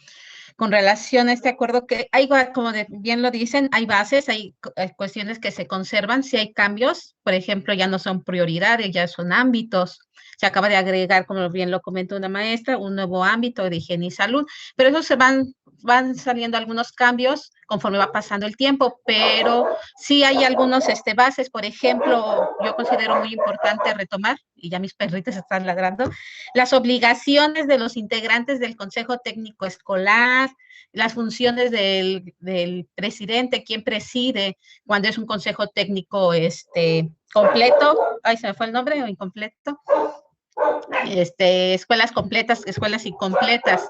relación a este acuerdo, que hay, como bien lo dicen, hay bases, hay cuestiones que se conservan, si hay cambios, por ejemplo, ya no son prioridades, ya son ámbitos. Se acaba de agregar, como bien lo comentó una maestra, un nuevo ámbito de higiene y salud, pero eso van saliendo algunos cambios conforme va pasando el tiempo, pero sí hay algunos bases. Por ejemplo, yo considero muy importante retomar, y ya mis perritos están ladrando, las obligaciones de los integrantes del Consejo Técnico Escolar, las funciones del presidente, quién preside cuando es un consejo técnico completo, se me fue el nombre, o incompleto, escuelas completas, escuelas incompletas.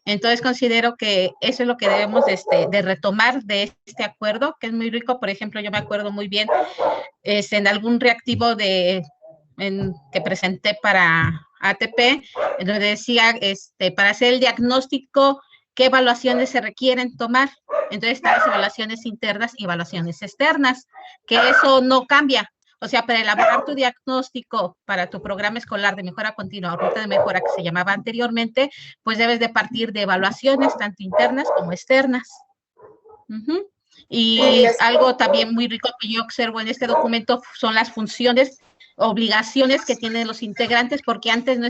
Entonces considero que eso es lo que debemos de retomar de este acuerdo, que es muy rico. Por ejemplo, yo me acuerdo muy bien en algún reactivo que presenté para ATP, donde decía, para hacer el diagnóstico, qué evaluaciones se requieren tomar. Entonces están las evaluaciones internas y evaluaciones externas, que eso no cambia. O sea, para elaborar tu diagnóstico para tu programa escolar de mejora continua o ruta de mejora, que se llamaba anteriormente, pues debes de partir de evaluaciones tanto internas como externas. Y algo también muy rico que yo observo en este documento son las funciones, obligaciones que tienen los integrantes, porque antes no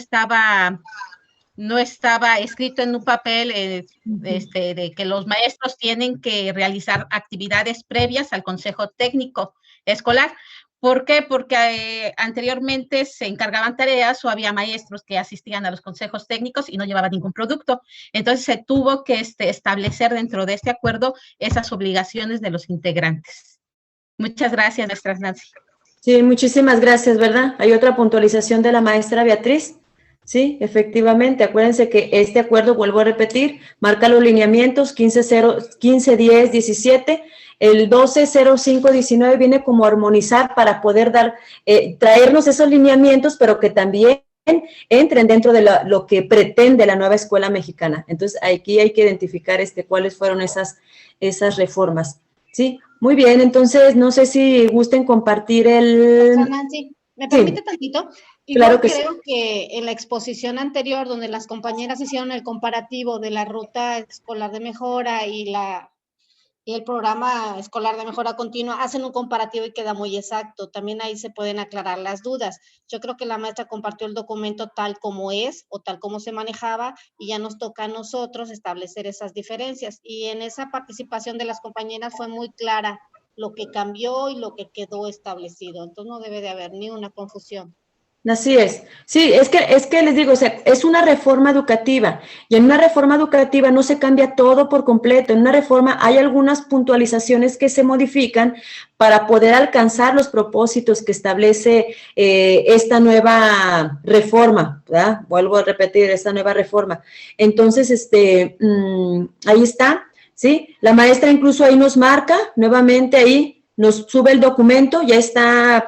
estaba escrito en un papel de que los maestros tienen que realizar actividades previas al consejo técnico escolar. ¿Por qué? Porque anteriormente se encargaban tareas o había maestros que asistían a los consejos técnicos y no llevaban ningún producto. Entonces se tuvo que establecer dentro de este acuerdo esas obligaciones de los integrantes. Muchas gracias, maestra Nancy. Sí, muchísimas gracias, ¿verdad? Hay otra puntualización de la maestra Beatriz. Sí, efectivamente, acuérdense que este acuerdo, vuelvo a repetir, marca los lineamientos 15-10-17, el 12-05-19 viene como armonizar para poder dar, traernos esos lineamientos, pero que también entren dentro de lo que pretende la nueva escuela mexicana. Entonces, aquí hay que identificar cuáles fueron esas reformas. Sí, muy bien, entonces, no sé si gusten compartir Nancy, ¿me permite tantito? Claro que creo que en la exposición anterior, donde las compañeras hicieron el comparativo de la ruta escolar de mejora y el programa escolar de mejora continua, hacen un comparativo y queda muy exacto. También ahí se pueden aclarar las dudas. Yo creo que la maestra compartió el documento tal como es o tal como se manejaba y ya nos toca a nosotros establecer esas diferencias. Y en esa participación de las compañeras fue muy clara lo que cambió y lo que quedó establecido. Entonces no debe de haber ni una confusión. Así es. Sí, es que les digo, o sea, es una reforma educativa y en una reforma educativa no se cambia todo por completo. En una reforma hay algunas puntualizaciones que se modifican para poder alcanzar los propósitos que establece esta nueva reforma, ¿verdad? Vuelvo a repetir, esta nueva reforma. Entonces, ahí está, ¿sí? La maestra incluso ahí nos marca nuevamente ahí, nos sube el documento, ya está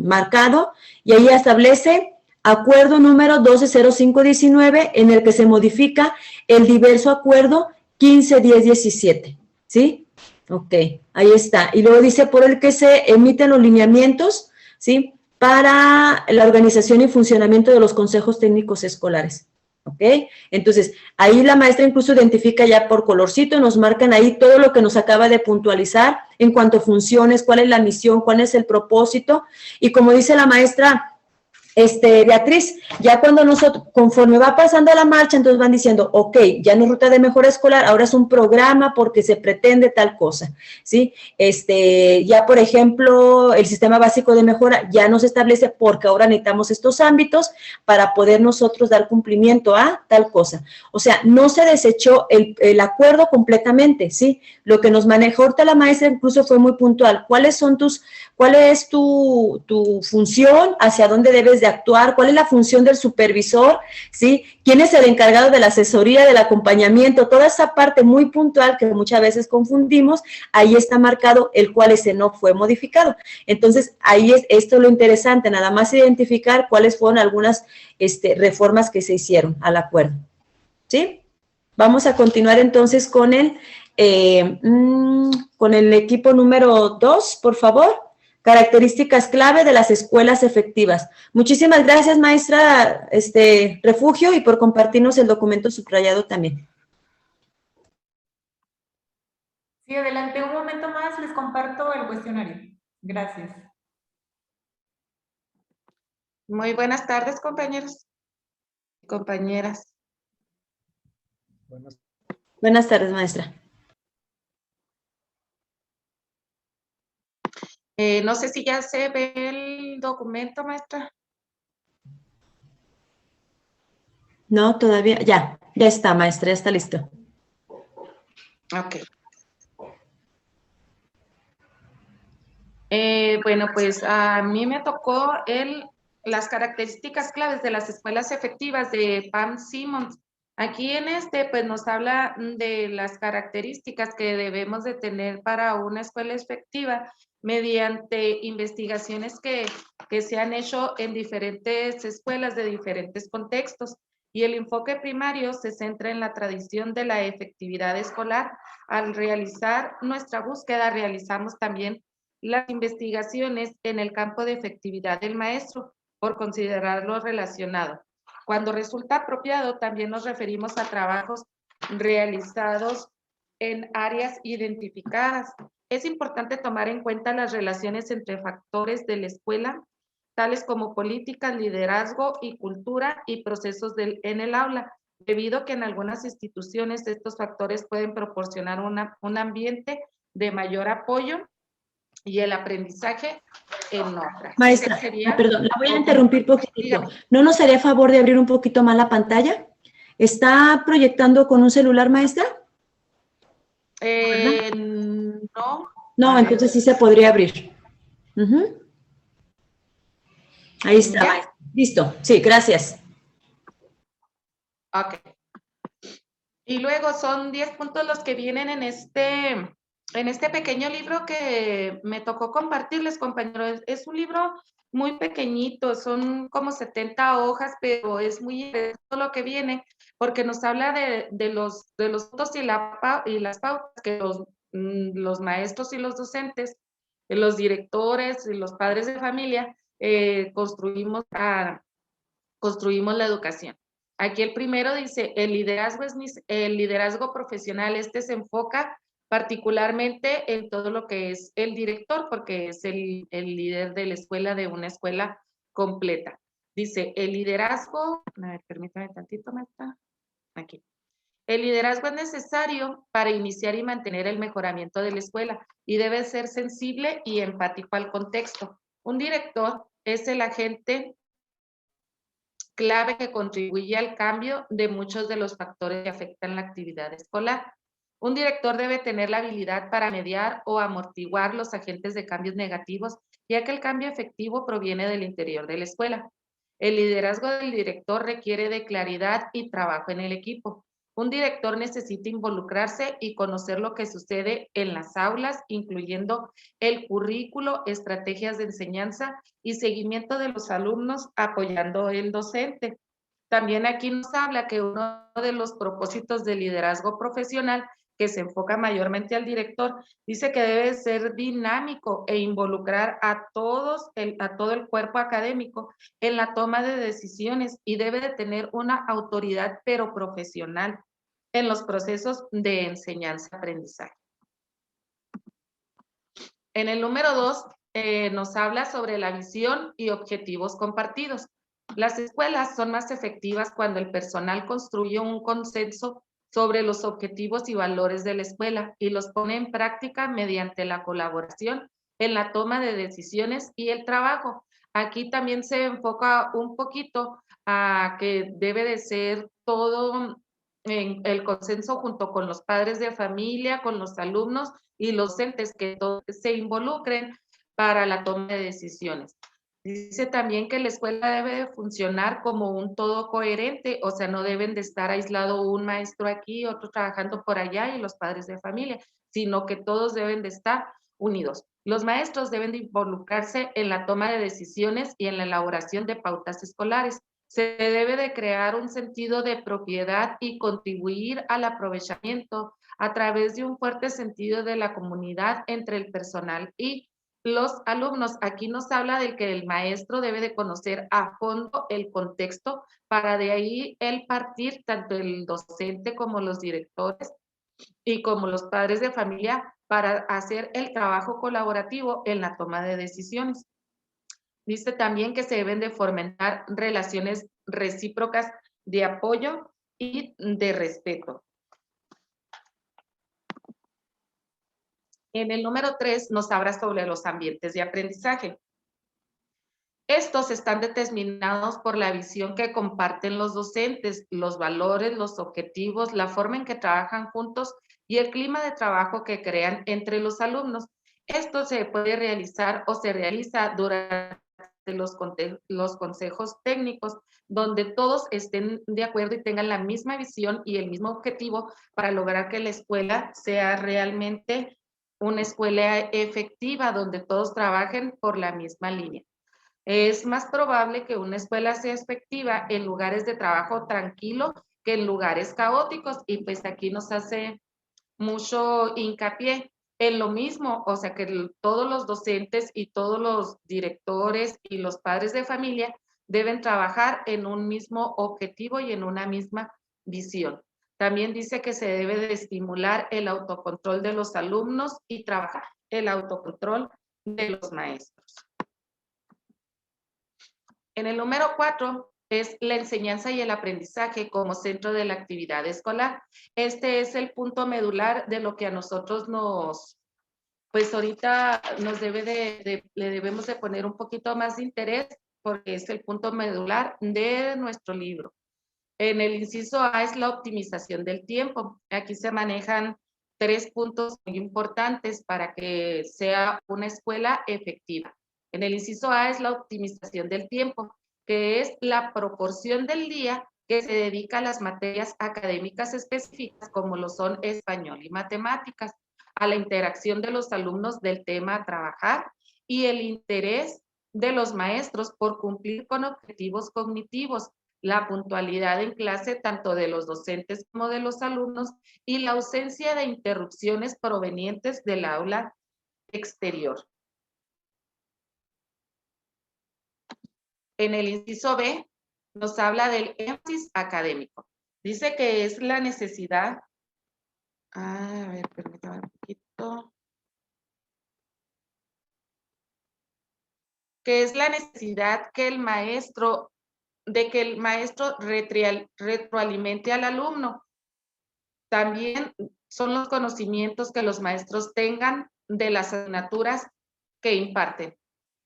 marcado, y ahí establece acuerdo número 120519 en el que se modifica el diverso acuerdo 151017, ¿sí? Ok, ahí está. Y luego dice por el que se emiten los lineamientos, ¿sí? Para la organización y funcionamiento de los consejos técnicos escolares. ¿Ok? Entonces, ahí la maestra incluso identifica ya por colorcito, nos marcan ahí todo lo que nos acaba de puntualizar en cuanto a funciones, cuál es la misión, cuál es el propósito, y como dice la maestra Beatriz, ya cuando nosotros, conforme va pasando la marcha, entonces van diciendo, ok, ya no es ruta de mejora escolar, ahora es un programa porque se pretende tal cosa, ¿sí? Ya por ejemplo, el sistema básico de mejora ya nos establece porque ahora necesitamos estos ámbitos para poder nosotros dar cumplimiento a tal cosa. O sea, no se desechó el acuerdo completamente, ¿sí? Lo que nos manejó ahorita la maestra incluso fue muy puntual. ¿Cuál es tu función? ¿Hacia dónde debes de actuar? ¿Cuál es la función del supervisor? ¿Sí? ¿Quién es el encargado de la asesoría, del acompañamiento? Toda esa parte muy puntual que muchas veces confundimos, ahí está marcado el cual ese no fue modificado. Entonces, ahí es esto lo interesante, nada más identificar cuáles fueron algunas reformas que se hicieron al acuerdo. ¿Sí? Vamos a continuar entonces con el equipo número 2, por favor. Características clave de las escuelas efectivas. Muchísimas gracias, maestra Refugio, y por compartirnos el documento subrayado también. Sí, adelante. Un momento más, les comparto el cuestionario. Gracias. Muy buenas tardes, compañeros y compañeras. Buenas tardes, maestra. No sé si ya se ve el documento, maestra. No, todavía, ya está, maestra, ya está listo. Ok. Bueno, pues a mí me tocó las características claves de las escuelas efectivas de Pam Simons. Aquí en pues nos habla de las características que debemos de tener para una escuela efectiva mediante investigaciones que se han hecho en diferentes escuelas de diferentes contextos. Y el enfoque primario se centra en la tradición de la efectividad escolar. Al realizar nuestra búsqueda, realizamos también las investigaciones en el campo de efectividad del maestro, por considerarlo relacionado. Cuando resulta apropiado, también nos referimos a trabajos realizados en áreas identificadas. Es importante tomar en cuenta las relaciones entre factores de la escuela, tales como políticas, liderazgo y cultura y procesos en el aula, debido a que en algunas instituciones estos factores pueden proporcionar un ambiente de mayor apoyo y el aprendizaje en otras. Maestra, Ese sería- perdón, la voy a interrumpir poquitito. Dígame. ¿No nos haría favor de abrir un poquito más la pantalla? ¿Está proyectando con un celular, maestra? No. No, entonces sí se podría abrir. Ujú. Ahí está, ¿Ya? maestra. Listo. Sí, gracias. Ok. Y luego son 10 puntos los que vienen en este pequeño libro que me tocó compartirles, compañeros. Es un libro muy pequeñito, son como 70 hojas, pero es muy interesante lo que viene, porque nos habla de los puntos y las pautas que los maestros y los docentes, los directores y los padres de familia construimos la educación. Aquí el primero dice, el liderazgo profesional, se enfoca particularmente en todo lo que es el director, porque es el líder de la escuela, de una escuela completa. Dice, el liderazgo, a ver, permítame tantito, maestra, aquí. El liderazgo es necesario para iniciar y mantener el mejoramiento de la escuela y debe ser sensible y empático al contexto. Un director es el agente clave que contribuye al cambio de muchos de los factores que afectan la actividad escolar. Un director debe tener la habilidad para mediar o amortiguar los agentes de cambios negativos, ya que el cambio efectivo proviene del interior de la escuela. El liderazgo del director requiere de claridad y trabajo en el equipo. Un director necesita involucrarse y conocer lo que sucede en las aulas, incluyendo el currículo, estrategias de enseñanza y seguimiento de los alumnos, apoyando el docente. También aquí nos habla que uno de los propósitos del liderazgo profesional, que se enfoca mayormente al director, dice que debe ser dinámico e involucrar a todo el cuerpo académico en la toma de decisiones y debe de tener una autoridad pero profesional en los procesos de enseñanza-aprendizaje. En el número 2 nos habla sobre la visión y objetivos compartidos. Las escuelas son más efectivas cuando el personal construye un consenso sobre los objetivos y valores de la escuela y los pone en práctica mediante la colaboración en la toma de decisiones y el trabajo. Aquí también se enfoca un poquito a que debe de ser todo en el consenso junto con los padres de familia, con los alumnos y los docentes, que todos se involucren para la toma de decisiones. Dice también que la escuela debe de funcionar como un todo coherente, o sea, no deben de estar aislado un maestro aquí, otro trabajando por allá y los padres de familia, sino que todos deben de estar unidos. Los maestros deben de involucrarse en la toma de decisiones y en la elaboración de pautas escolares. Se debe de crear un sentido de propiedad y contribuir al aprovechamiento a través de un fuerte sentido de la comunidad entre el personal y los alumnos. Aquí nos habla de que el maestro debe de conocer a fondo el contexto para de ahí él partir, tanto el docente como los directores y como los padres de familia, para hacer el trabajo colaborativo en la toma de decisiones. Dice también que se deben de fomentar relaciones recíprocas de apoyo y de respeto. En el número 3 nos habla sobre los ambientes de aprendizaje. Estos están determinados por la visión que comparten los docentes, los valores, los objetivos, la forma en que trabajan juntos y el clima de trabajo que crean entre los alumnos. Esto se puede realizar o se realiza durante los consejos técnicos, donde todos estén de acuerdo y tengan la misma visión y el mismo objetivo para lograr que la escuela sea realmente una escuela efectiva, donde todos trabajen por la misma línea. Es más probable que una escuela sea efectiva en lugares de trabajo tranquilo que en lugares caóticos, y pues aquí nos hace mucho hincapié en lo mismo, o sea que todos los docentes y todos los directores y los padres de familia deben trabajar en un mismo objetivo y en una misma visión. También dice que se debe de estimular el autocontrol de los alumnos y trabajar el autocontrol de los maestros. En el número 4 es la enseñanza y el aprendizaje como centro de la actividad escolar. Este es el punto medular de lo que a nosotros pues ahorita le debemos de poner un poquito más de interés porque es el punto medular de nuestro libro. En el inciso A es la optimización del tiempo. Aquí se manejan 3 puntos muy importantes para que sea una escuela efectiva. En el inciso A es la optimización del tiempo, que es la proporción del día que se dedica a las materias académicas específicas, como lo son español y matemáticas, a la interacción de los alumnos del tema a trabajar y el interés de los maestros por cumplir con objetivos cognitivos, la puntualidad en clase tanto de los docentes como de los alumnos y la ausencia de interrupciones provenientes del aula exterior. En el inciso B nos habla del énfasis académico. Dice que es la necesidad, a ver, permítame un poquito, que es la necesidad que el maestro retroalimente al alumno. También son los conocimientos que los maestros tengan de las asignaturas que imparten.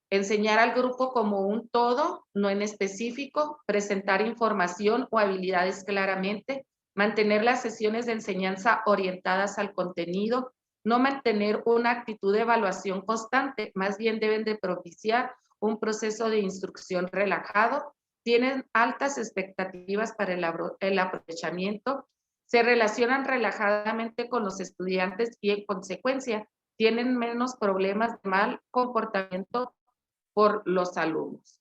Enseñar al grupo como un todo, no en específico, presentar información o habilidades claramente, mantener las sesiones de enseñanza orientadas al contenido, no mantener una actitud de evaluación constante, más bien deben de propiciar un proceso de instrucción relajado, tienen altas expectativas para el aprovechamiento, se relacionan relajadamente con los estudiantes y en consecuencia tienen menos problemas de mal comportamiento por los alumnos.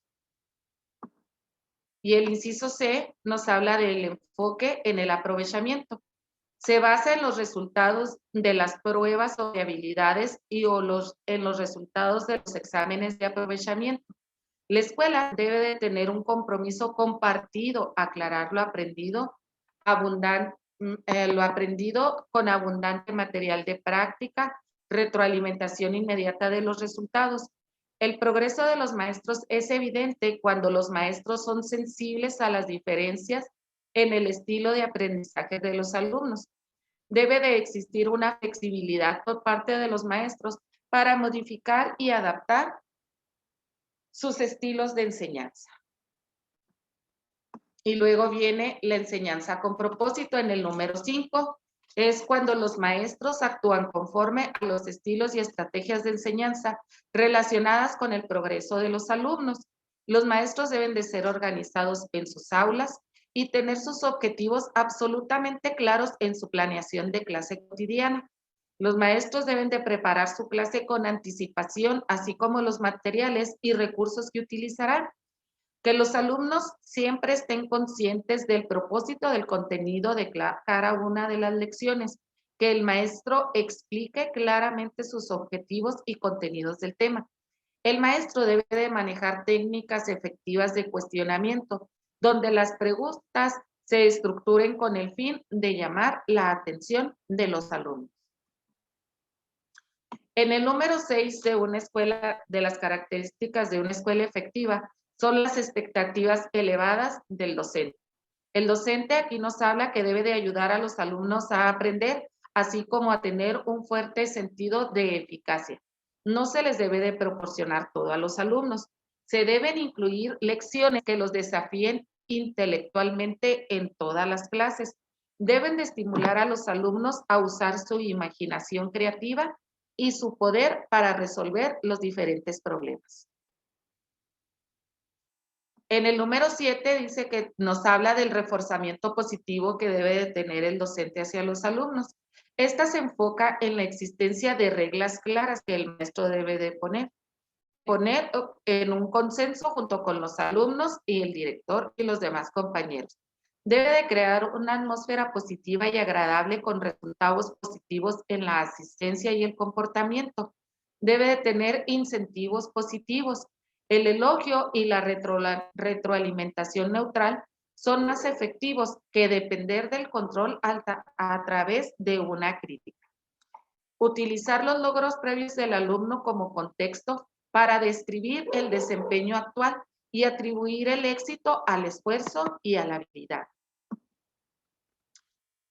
Y el inciso C nos habla del enfoque en el aprovechamiento. Se basa en los resultados de las pruebas o de habilidades en los resultados de los exámenes de aprovechamiento. La escuela debe de tener un compromiso compartido, aclarar lo aprendido con abundante material de práctica, retroalimentación inmediata de los resultados. El progreso de los maestros es evidente cuando los maestros son sensibles a las diferencias en el estilo de aprendizaje de los alumnos. Debe de existir una flexibilidad por parte de los maestros para modificar y adaptar sus estilos de enseñanza. Y luego viene la enseñanza con propósito en el número 5. Es cuando los maestros actúan conforme a los estilos y estrategias de enseñanza relacionadas con el progreso de los alumnos. Los maestros deben de ser organizados en sus aulas y tener sus objetivos absolutamente claros en su planeación de clase cotidiana. Los maestros deben de preparar su clase con anticipación, así como los materiales y recursos que utilizarán. Que los alumnos siempre estén conscientes del propósito del contenido de cada una de las lecciones, que el maestro explique claramente sus objetivos y contenidos del tema. El maestro debe de manejar técnicas efectivas de cuestionamiento, donde las preguntas se estructuren con el fin de llamar la atención de los alumnos. En el número 6 de una escuela, de las características de una escuela efectiva, son las expectativas elevadas del docente. El docente aquí nos habla que debe de ayudar a los alumnos a aprender, así como a tener un fuerte sentido de eficacia. No se les debe de proporcionar todo a los alumnos. Se deben incluir lecciones que los desafíen intelectualmente en todas las clases. Deben de estimular a los alumnos a usar su imaginación creativa y su poder para resolver los diferentes problemas. En el número 7 dice que nos habla del reforzamiento positivo que debe de tener el docente hacia los alumnos. Esta se enfoca en la existencia de reglas claras que el maestro debe de poner en un consenso junto con los alumnos y el director y los demás compañeros. Debe de crear una atmósfera positiva y agradable con resultados positivos en la asistencia y el comportamiento. Debe de tener incentivos positivos. El elogio y la retroalimentación neutral son más efectivos que depender del control a través de una crítica. Utilizar los logros previos del alumno como contexto para describir el desempeño actual y atribuir el éxito al esfuerzo y a la habilidad.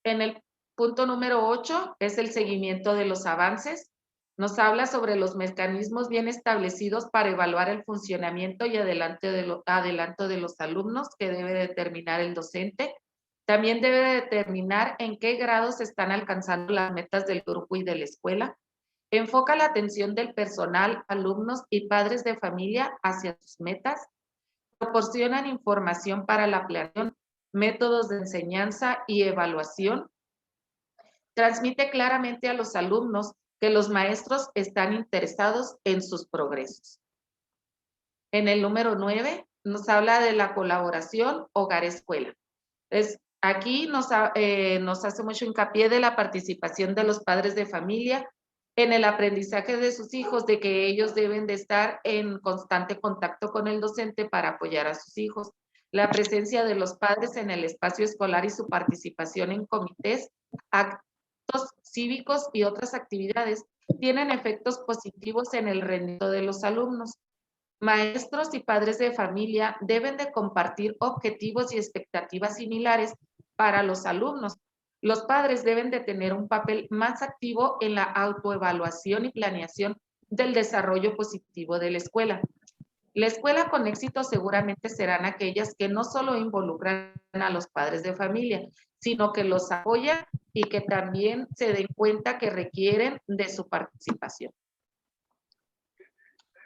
En el punto número 8 es el seguimiento de los avances. Nos habla sobre los mecanismos bien establecidos para evaluar el funcionamiento y adelanto de los alumnos que debe determinar el docente. También debe determinar en qué grado se están alcanzando las metas del grupo y de la escuela. Enfoca la atención del personal, alumnos y padres de familia hacia sus metas. Proporcionan información para la planeación, métodos de enseñanza y evaluación. Transmite claramente a los alumnos que los maestros están interesados en sus progresos. En el número 9 nos habla de la colaboración hogar-escuela. Aquí nos hace mucho hincapié de la participación de los padres de familia en el aprendizaje de sus hijos, de que ellos deben de estar en constante contacto con el docente para apoyar a sus hijos. La presencia de los padres en el espacio escolar y su participación en comités, actos cívicos y otras actividades tienen efectos positivos en el rendimiento de los alumnos. Maestros y padres de familia deben de compartir objetivos y expectativas similares para los alumnos. Los padres deben de tener un papel más activo en la autoevaluación y planeación del desarrollo positivo de la escuela. La escuela con éxito seguramente serán aquellas que no solo involucran a los padres de familia, sino que los apoyan y que también se den cuenta que requieren de su participación.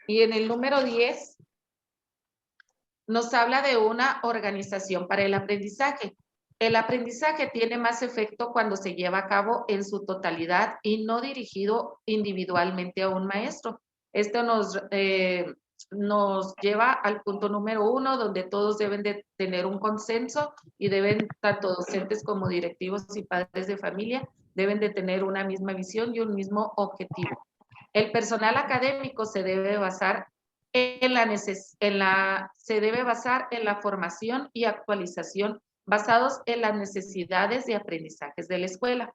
Y en el número 10 nos habla de una organización para el aprendizaje. El aprendizaje tiene más efecto cuando se lleva a cabo en su totalidad y no dirigido individualmente a un maestro. Esto nos lleva al punto número 1, donde todos deben de tener un consenso y deben, tanto docentes como directivos y padres de familia, deben de tener una misma visión y un mismo objetivo. El personal académico se debe basar en la formación y actualización basados en las necesidades de aprendizajes de la escuela.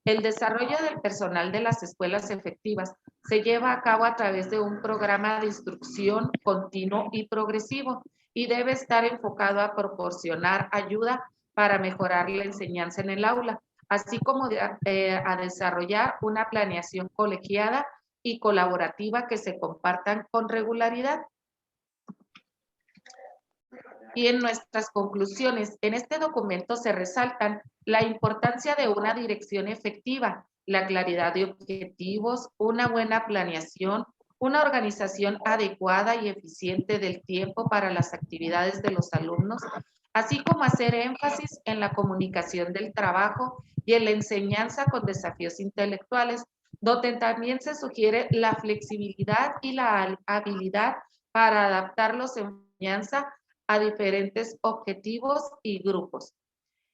El desarrollo del personal de las escuelas efectivas se lleva a cabo a través de un programa de instrucción continuo y progresivo y debe estar enfocado a proporcionar ayuda para mejorar la enseñanza en el aula, así como a desarrollar una planeación colegiada y colaborativa que se compartan con regularidad. Y en nuestras conclusiones, en este documento se resaltan la importancia de una dirección efectiva, la claridad de objetivos, una buena planeación, una organización adecuada y eficiente del tiempo para las actividades de los alumnos, así como hacer énfasis en la comunicación del trabajo y en la enseñanza con desafíos intelectuales, donde también se sugiere la flexibilidad y la habilidad para adaptar la enseñanza a diferentes objetivos y grupos.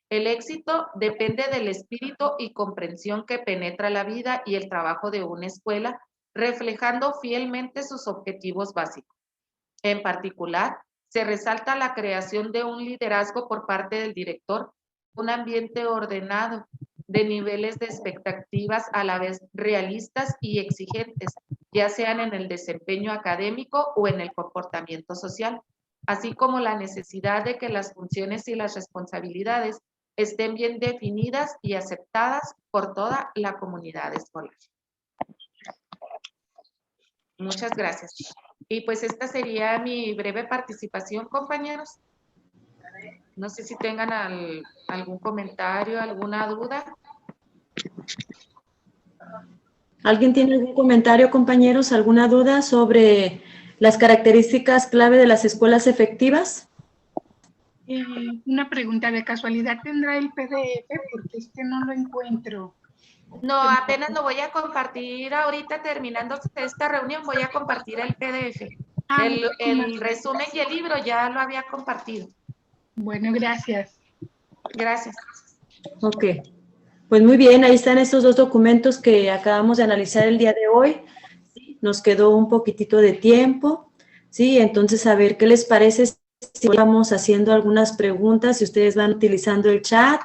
El éxito depende del espíritu y comprensión que penetra la vida y el trabajo de una escuela, reflejando fielmente sus objetivos básicos. En particular, se resalta la creación de un liderazgo por parte del director, un ambiente ordenado, de niveles de expectativas a la vez realistas y exigentes, ya sean en el desempeño académico o en el comportamiento social, así como la necesidad de que las funciones y las responsabilidades estén bien definidas y aceptadas por toda la comunidad escolar. Muchas gracias. Y pues esta sería mi breve participación, compañeros. No sé si tengan algún comentario, alguna duda. ¿Alguien tiene algún comentario, compañeros? ¿Alguna duda sobre las características clave de las escuelas efectivas? Una pregunta, ¿de casualidad tendrá el PDF? Porque no lo encuentro. No, apenas lo voy a compartir ahorita, terminando esta reunión, voy a compartir el PDF. El resumen y el libro ya lo había compartido. Bueno, gracias. Gracias. Ok, pues muy bien, ahí están estos dos documentos que acabamos de analizar el día de hoy. ¿Sí? Nos quedó un poquitito de tiempo, ¿sí? Entonces, a ver, ¿qué les parece si vamos haciendo algunas preguntas? Si ustedes van utilizando el chat,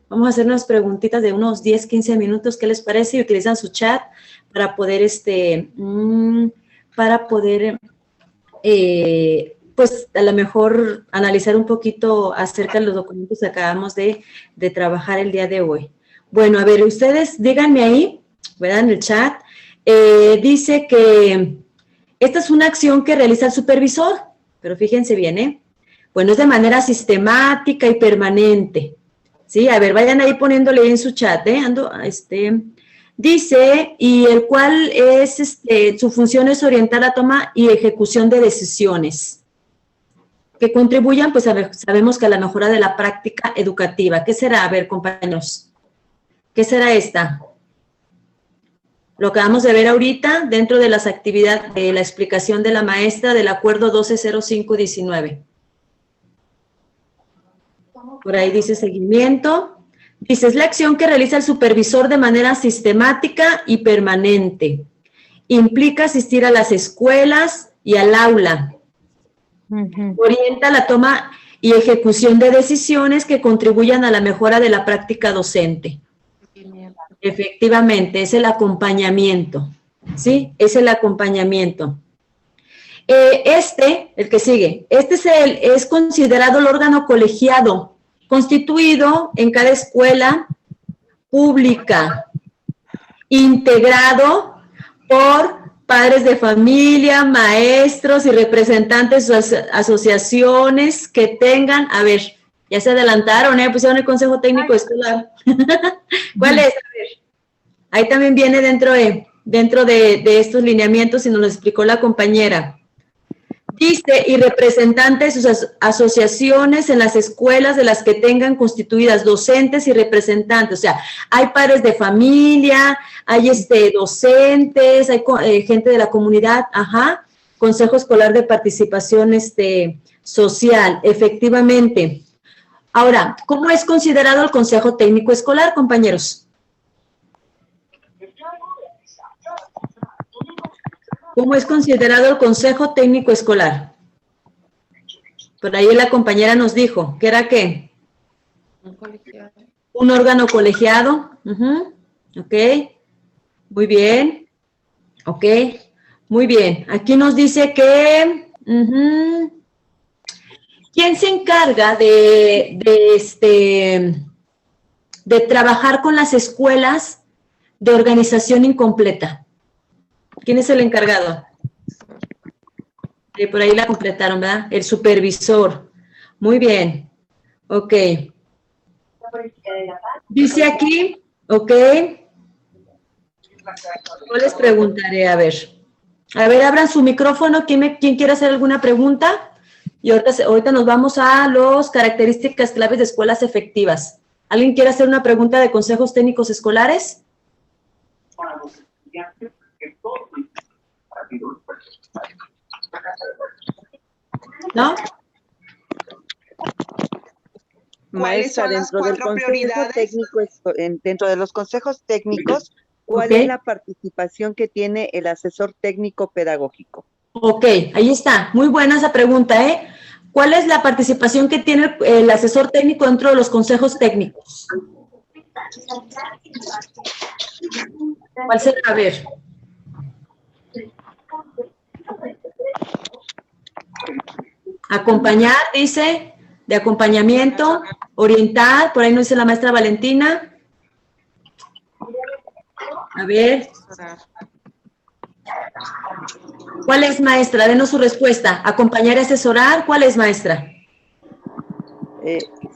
vamos a hacer unas preguntitas de unos 10, 15 minutos, ¿qué les parece? Y utilizan su chat para poder, pues a lo mejor analizar un poquito acerca de los documentos que acabamos de trabajar el día de hoy. Bueno, a ver, ustedes díganme ahí, ¿verdad? En el chat, dice que esta es una acción que realiza el supervisor, pero fíjense bien, ¿eh? Bueno, es de manera sistemática y permanente. Sí, a ver, vayan ahí poniéndole en su chat, dice, y el cual es, su función es orientar la toma y ejecución de decisiones que contribuyan, pues sabemos que a la mejora de la práctica educativa. ¿Qué será? A ver, compañeros, ¿qué será esta? Lo que vamos a ver ahorita dentro de las actividades, de la explicación de la maestra del acuerdo 120519. Por ahí dice seguimiento. Dice, es la acción que realiza el supervisor de manera sistemática y permanente. Implica asistir a las escuelas y al aula. Orienta la toma y ejecución de decisiones que contribuyan a la mejora de la práctica docente. Efectivamente, es el acompañamiento. ¿Sí? Es el acompañamiento. El que sigue, es considerado el órgano colegiado constituido en cada escuela pública, integrado por padres de familia, maestros y representantes de asociaciones que tengan, a ver, ya se adelantaron, pusieron el Consejo Técnico Escolar. ¿Cuál es? A ver, ahí también viene dentro de estos lineamientos y nos lo explicó la compañera. Dice, y representantes de sus asociaciones en las escuelas de las que tengan constituidas docentes y representantes. O sea, hay padres de familia, hay docentes, hay gente de la comunidad, Consejo Escolar de Participación Social, efectivamente. Ahora, ¿cómo es considerado el Consejo Técnico Escolar, compañeros? ¿Cómo es considerado el Consejo Técnico Escolar? Por ahí la compañera nos dijo, ¿qué era qué? Un órgano colegiado. Ok, muy bien. Ok, muy bien. Aquí nos dice que... ¿Quién se encarga de trabajar con las escuelas de organización incompleta? ¿Quién es el encargado? Por ahí la completaron, ¿verdad? El supervisor. Muy bien. Ok. Dice aquí, ok. Yo les preguntaré, a ver. A ver, abran su micrófono. ¿Quién quiere hacer alguna pregunta? Y ahorita nos vamos a las características claves de escuelas efectivas. ¿Alguien quiere hacer una pregunta de consejos técnicos escolares? ¿No? Maestra, dentro del consejo técnico, dentro de los consejos técnicos, ¿cuál es la participación que tiene el asesor técnico pedagógico? Ok, ahí está. Muy buena esa pregunta, ¿eh? ¿Cuál es la participación que tiene el asesor técnico dentro de los consejos técnicos? ¿Cuál será? A ver. Acompañar, dice, de acompañamiento, orientar, por ahí nos dice la maestra Valentina. A ver. ¿Cuál es, maestra? Denos su respuesta. ¿Acompañar y asesorar? ¿Cuál es, maestra?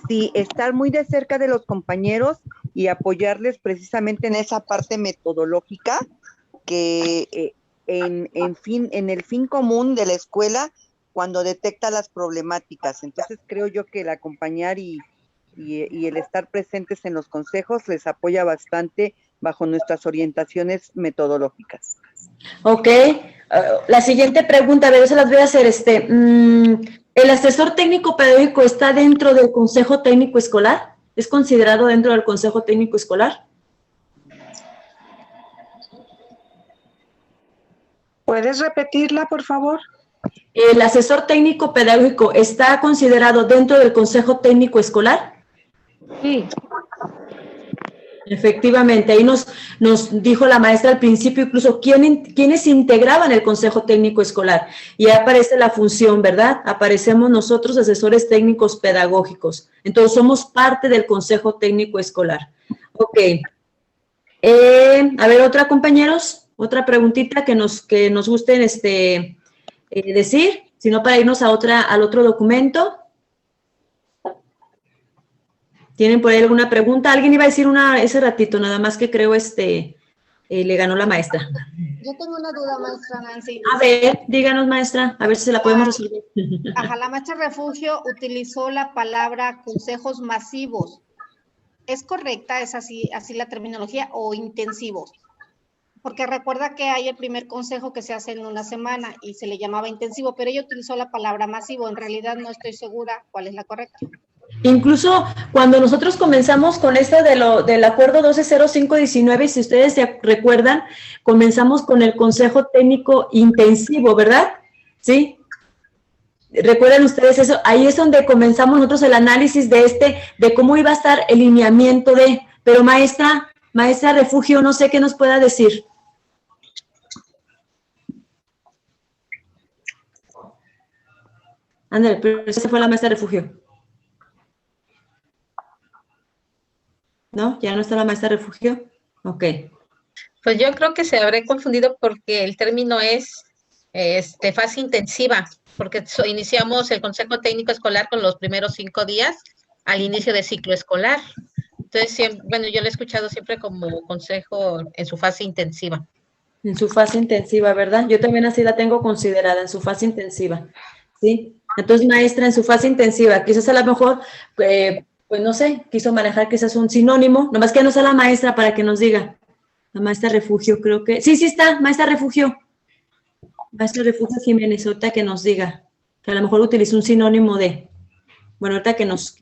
Sí, estar muy de cerca de los compañeros y apoyarles precisamente en esa parte metodológica que en el fin común de la escuela cuando detecta las problemáticas. Entonces creo yo que el acompañar y el estar presentes en los consejos les apoya bastante bajo nuestras orientaciones metodológicas. Ok. La siguiente pregunta, a ver, yo se las voy a hacer. ¿El asesor técnico pedagógico está dentro del Consejo Técnico Escolar? ¿Es considerado dentro del Consejo Técnico Escolar? ¿Puedes repetirla, por favor? ¿El asesor técnico pedagógico está considerado dentro del Consejo Técnico Escolar? Sí. Efectivamente, ahí nos dijo la maestra al principio incluso quiénes integraban el Consejo Técnico Escolar. Y ahí aparece la función, ¿verdad? Aparecemos nosotros, asesores técnicos pedagógicos. Entonces, somos parte del Consejo Técnico Escolar. Ok. A ver, ¿otra, compañeros? otra preguntita que nos gusten decir, sino para irnos al otro documento. ¿Tienen por ahí alguna pregunta? Alguien iba a decir ese ratito, nada más que creo le ganó la maestra. Yo tengo una duda, maestra Nancy. A ver, díganos, maestra, a ver si se la podemos resolver. Ajá, la maestra Refugio utilizó la palabra consejos masivos. ¿Es correcta? ¿Es así la terminología o intensivos? Porque recuerda que hay el primer consejo que se hace en una semana y se le llamaba intensivo, pero ella utilizó la palabra masivo. En realidad no estoy segura cuál es la correcta. Incluso cuando nosotros comenzamos con esto del acuerdo 120519, si ustedes se recuerdan, comenzamos con el consejo técnico intensivo, ¿verdad? ¿Sí? ¿Recuerdan ustedes eso? Ahí es donde comenzamos nosotros el análisis de cómo iba a estar el lineamiento pero maestra Refugio, no sé qué nos pueda decir. Ándale, pero esa fue la maestra Refugio. ¿No? ¿Ya no está la maestra Refugio? Ok. Pues yo creo que se habrá confundido porque el término es fase intensiva, porque iniciamos el Consejo Técnico Escolar con los primeros 5 días al inicio del ciclo escolar. Entonces, bueno, yo lo he escuchado siempre como consejo en su fase intensiva. En su fase intensiva, ¿verdad? Yo también así la tengo considerada, en su fase intensiva, ¿sí? Entonces, maestra, en su fase intensiva, quizás a lo mejor, pues no sé, quiso manejar quizás un sinónimo, nomás que no sea la maestra para que nos diga. La maestra Refugio, creo que, sí está, maestra Refugio. Maestra Refugio Jiménez, ahorita que nos diga, que a lo mejor utiliza un sinónimo bueno, ahorita que nos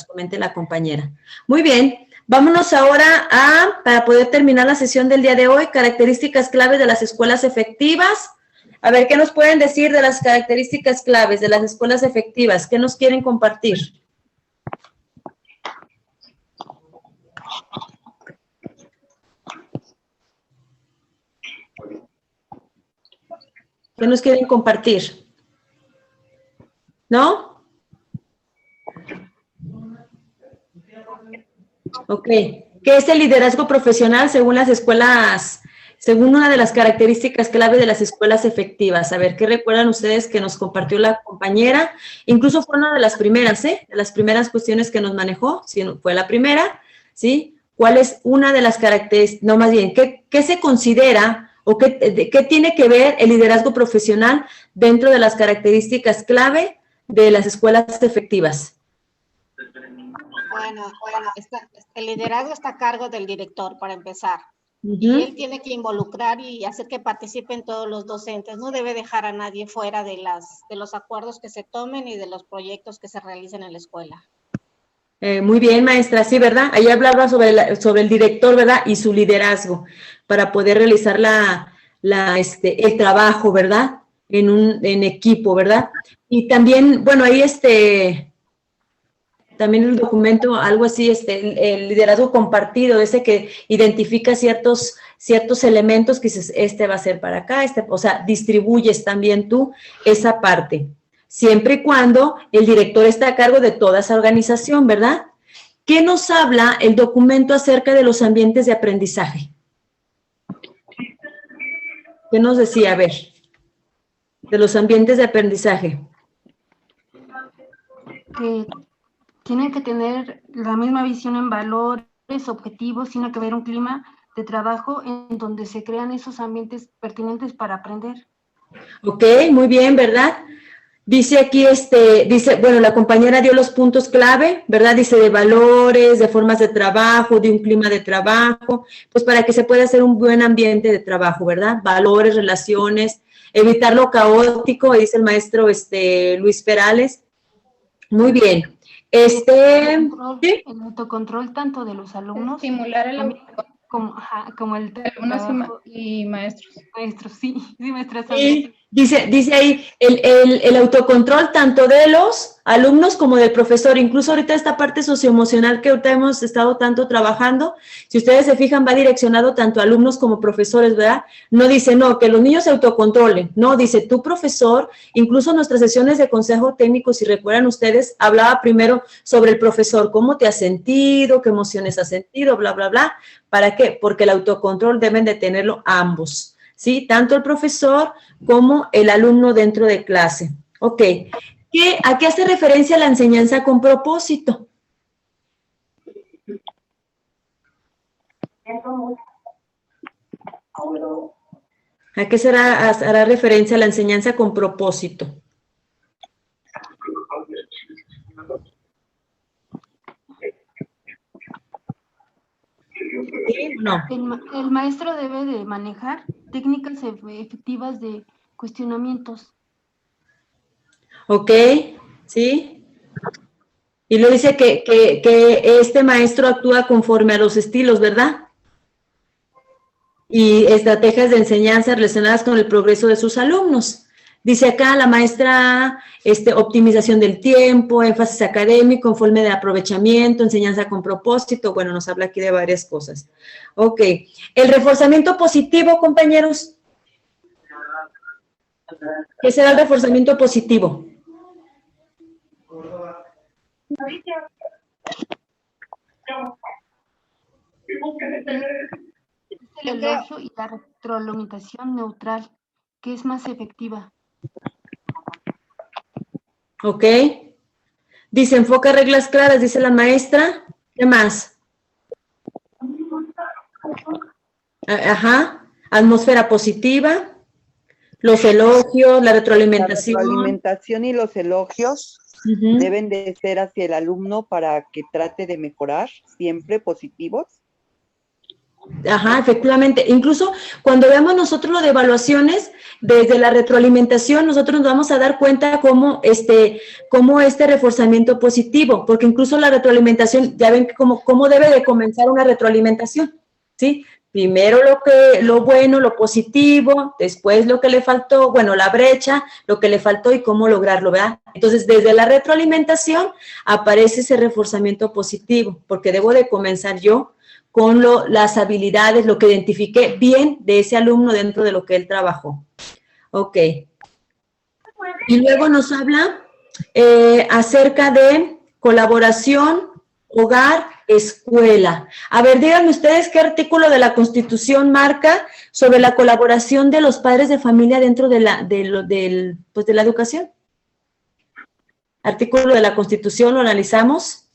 comente la compañera. Muy bien, vámonos ahora para poder terminar la sesión del día de hoy, características claves de las escuelas efectivas. A ver, ¿qué nos pueden decir de las características claves de las escuelas efectivas? ¿Qué nos quieren compartir? ¿Qué nos quieren compartir? ¿No? Ok. ¿Qué es el liderazgo profesional según las escuelas, según una de las características clave de las escuelas efectivas? A ver, ¿qué recuerdan ustedes que nos compartió la compañera? Incluso fue una de las primeras, de las primeras cuestiones que nos manejó, sí, fue la primera, ¿sí? ¿Cuál es una de las características, no más bien, qué se considera o qué tiene que ver el liderazgo profesional dentro de las características clave de las escuelas efectivas? Bueno, el liderazgo está a cargo del director, para empezar. Y él tiene que involucrar y hacer que participen todos los docentes. No debe dejar a nadie fuera de los acuerdos que se tomen y de los proyectos que se realicen en la escuela. Muy bien, maestra, sí, ¿verdad? Ahí hablaba sobre el director, ¿verdad? Y su liderazgo para poder realizar el trabajo, ¿verdad? En equipo, ¿verdad? Y también, bueno, ahí también el documento, algo así, el liderazgo compartido, ese que identifica ciertos elementos que dices, va a ser para acá, o sea, distribuyes también tú esa parte. Siempre y cuando el director está a cargo de toda esa organización, ¿verdad? ¿Qué nos habla el documento acerca de los ambientes de aprendizaje? ¿Qué nos decía? A ver, de los ambientes de aprendizaje. Que tienen que tener la misma visión en valores, objetivos, tiene que haber un clima de trabajo en donde se crean esos ambientes pertinentes para aprender. Ok, muy bien, ¿verdad? Dice aquí, bueno, la compañera dio los puntos clave, ¿verdad? Dice de valores, de formas de trabajo, de un clima de trabajo, pues para que se pueda hacer un buen ambiente de trabajo, ¿verdad? Valores, relaciones, evitar lo caótico, dice el maestro Luis Perales. Muy bien. ¿Sí? El autocontrol tanto de los alumnos. Estimular el como el alumnos y maestros. Maestros, sí, maestros. Sí, dice ahí el autocontrol tanto de los alumnos como del profesor, incluso ahorita esta parte socioemocional que ahorita hemos estado tanto trabajando, si ustedes se fijan, va direccionado tanto a alumnos como profesores, ¿verdad? No dice, no, que los niños se autocontrolen, no, dice, tu profesor, incluso nuestras sesiones de consejo técnico, si recuerdan ustedes, hablaba primero sobre el profesor, cómo te has sentido, qué emociones has sentido, bla, bla, bla. ¿Para qué? Porque el autocontrol deben de tenerlo ambos, ¿sí? Tanto el profesor como el alumno dentro de clase. Ok. ¿A qué hace referencia la enseñanza con propósito? ¿A qué hará referencia la enseñanza con propósito? ¿Sí? No. El maestro debe de manejar técnicas efectivas de cuestionamientos. Ok, ¿sí? Y lo dice que este maestro actúa conforme a los estilos, ¿verdad? Y estrategias de enseñanza relacionadas con el progreso de sus alumnos. Dice acá la maestra, optimización del tiempo, énfasis académico, informe de aprovechamiento, enseñanza con propósito. Bueno, nos habla aquí de varias cosas. Ok. El reforzamiento positivo, compañeros. ¿Qué será el reforzamiento positivo? El elogio y la retroalimentación neutral, que es más efectiva. Ok. Dice, enfoca reglas claras, dice la maestra. ¿Qué más? Ajá. Atmósfera positiva. Los elogios, la retroalimentación. La retroalimentación y los elogios deben de ser hacia el alumno para que trate de mejorar, siempre positivos. Ajá, efectivamente. Incluso cuando veamos nosotros lo de evaluaciones, desde la retroalimentación, nosotros nos vamos a dar cuenta cómo este reforzamiento positivo, porque incluso la retroalimentación, ya ven cómo debe de comenzar una retroalimentación, ¿sí? Primero lo bueno, lo positivo, después lo que le faltó, bueno, la brecha, lo que le faltó y cómo lograrlo, ¿verdad? Entonces, desde la retroalimentación aparece ese reforzamiento positivo, porque debo de comenzar yo con las habilidades, lo que identifiqué bien de ese alumno dentro de lo que él trabajó. Ok. Y luego nos habla acerca de colaboración, hogar, escuela. A ver, díganme ustedes qué artículo de la Constitución marca sobre la colaboración de los padres de familia dentro de la educación. Artículo de la Constitución, lo analizamos.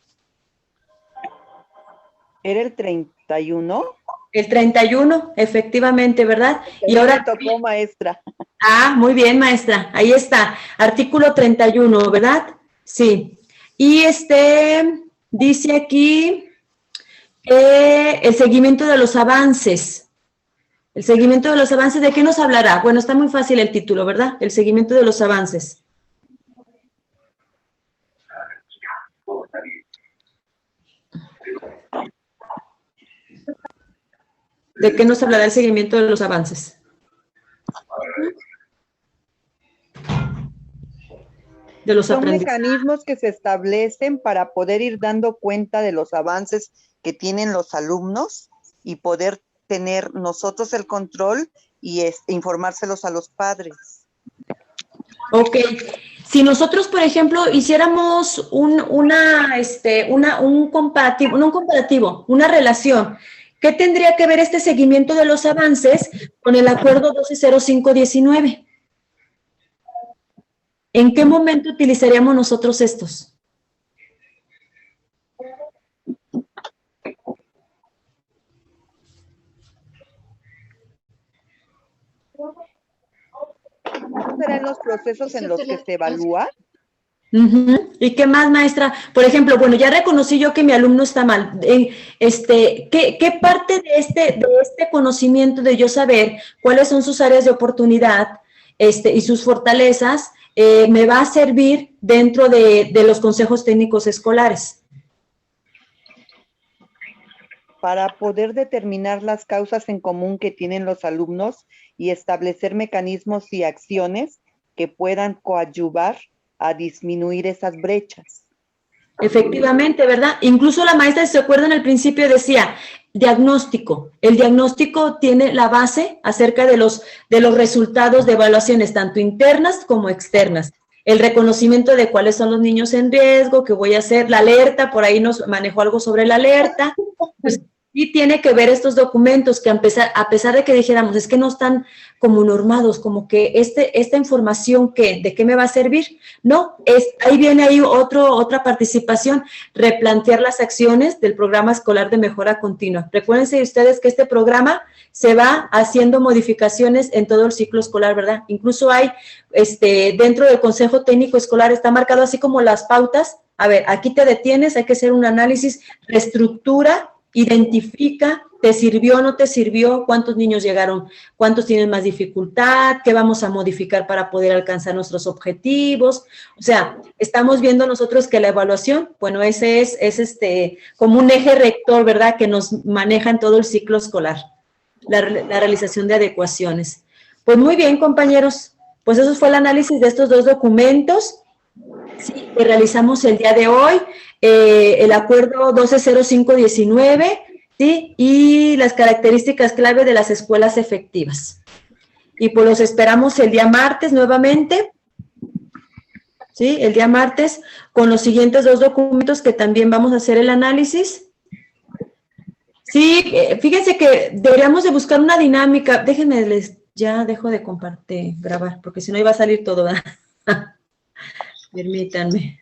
¿Era el 31? El 31, efectivamente, ¿verdad? Y ahora me tocó, maestra. Ah, muy bien, maestra. Ahí está. Artículo 31, ¿verdad? Sí. Y dice aquí el seguimiento de los avances. El seguimiento de los avances, ¿de qué nos hablará? Bueno, está muy fácil el título, ¿verdad? El seguimiento de los avances. ¿De qué nos hablará el seguimiento de los avances? De los aprendizajes. Son mecanismos que se establecen para poder ir dando cuenta de los avances que tienen los alumnos y poder tener nosotros el control y informárselos a los padres. Ok. Si nosotros, por ejemplo, hiciéramos una relación, ¿qué tendría que ver este seguimiento de los avances con el acuerdo 120519? ¿En qué momento utilizaríamos nosotros estos? ¿No serán los procesos en los que se evalúa? ¿Y qué más, maestra? Por ejemplo, bueno, ya reconocí yo que mi alumno está mal. ¿Qué parte de este conocimiento de yo saber cuáles son sus áreas de oportunidad y sus fortalezas me va a servir dentro de los consejos técnicos escolares? Para poder determinar las causas en común que tienen los alumnos y establecer mecanismos y acciones que puedan coadyuvar a disminuir esas brechas. Efectivamente, ¿verdad? Incluso la maestra, si se acuerdan, al principio decía, diagnóstico. El diagnóstico tiene la base acerca de los resultados de evaluaciones, tanto internas como externas. El reconocimiento de cuáles son los niños en riesgo, que voy a hacer, la alerta, por ahí nos manejó algo sobre la alerta. Pues, y tiene que ver estos documentos que a pesar de que dijéramos, es que no están como normados, como que esta información, ¿de qué me va a servir? No, ahí viene otra participación, replantear las acciones del programa escolar de mejora continua. Recuérdense ustedes que este programa se va haciendo modificaciones en todo el ciclo escolar, ¿verdad? Incluso hay, dentro del Consejo Técnico Escolar está marcado así como las pautas. A ver, aquí te detienes, hay que hacer un análisis, reestructura, identifica, ¿te sirvió o no te sirvió? ¿Cuántos niños llegaron? ¿Cuántos tienen más dificultad? ¿Qué vamos a modificar para poder alcanzar nuestros objetivos? O sea, estamos viendo nosotros que la evaluación, bueno, ese es como un eje rector, ¿verdad?, que nos maneja en todo el ciclo escolar, la realización de adecuaciones. Pues muy bien, compañeros, pues eso fue el análisis de estos dos documentos, sí, que realizamos el día de hoy. El acuerdo 120519, ¿sí? Y las características clave de las escuelas efectivas. Y pues los esperamos el día martes nuevamente, ¿sí? El día martes con los siguientes dos documentos que también vamos a hacer el análisis. Sí, fíjense que deberíamos de buscar una dinámica. Déjenme, ya dejo de compartir, grabar, porque si no iba a salir todo, ¿verdad? Permítanme.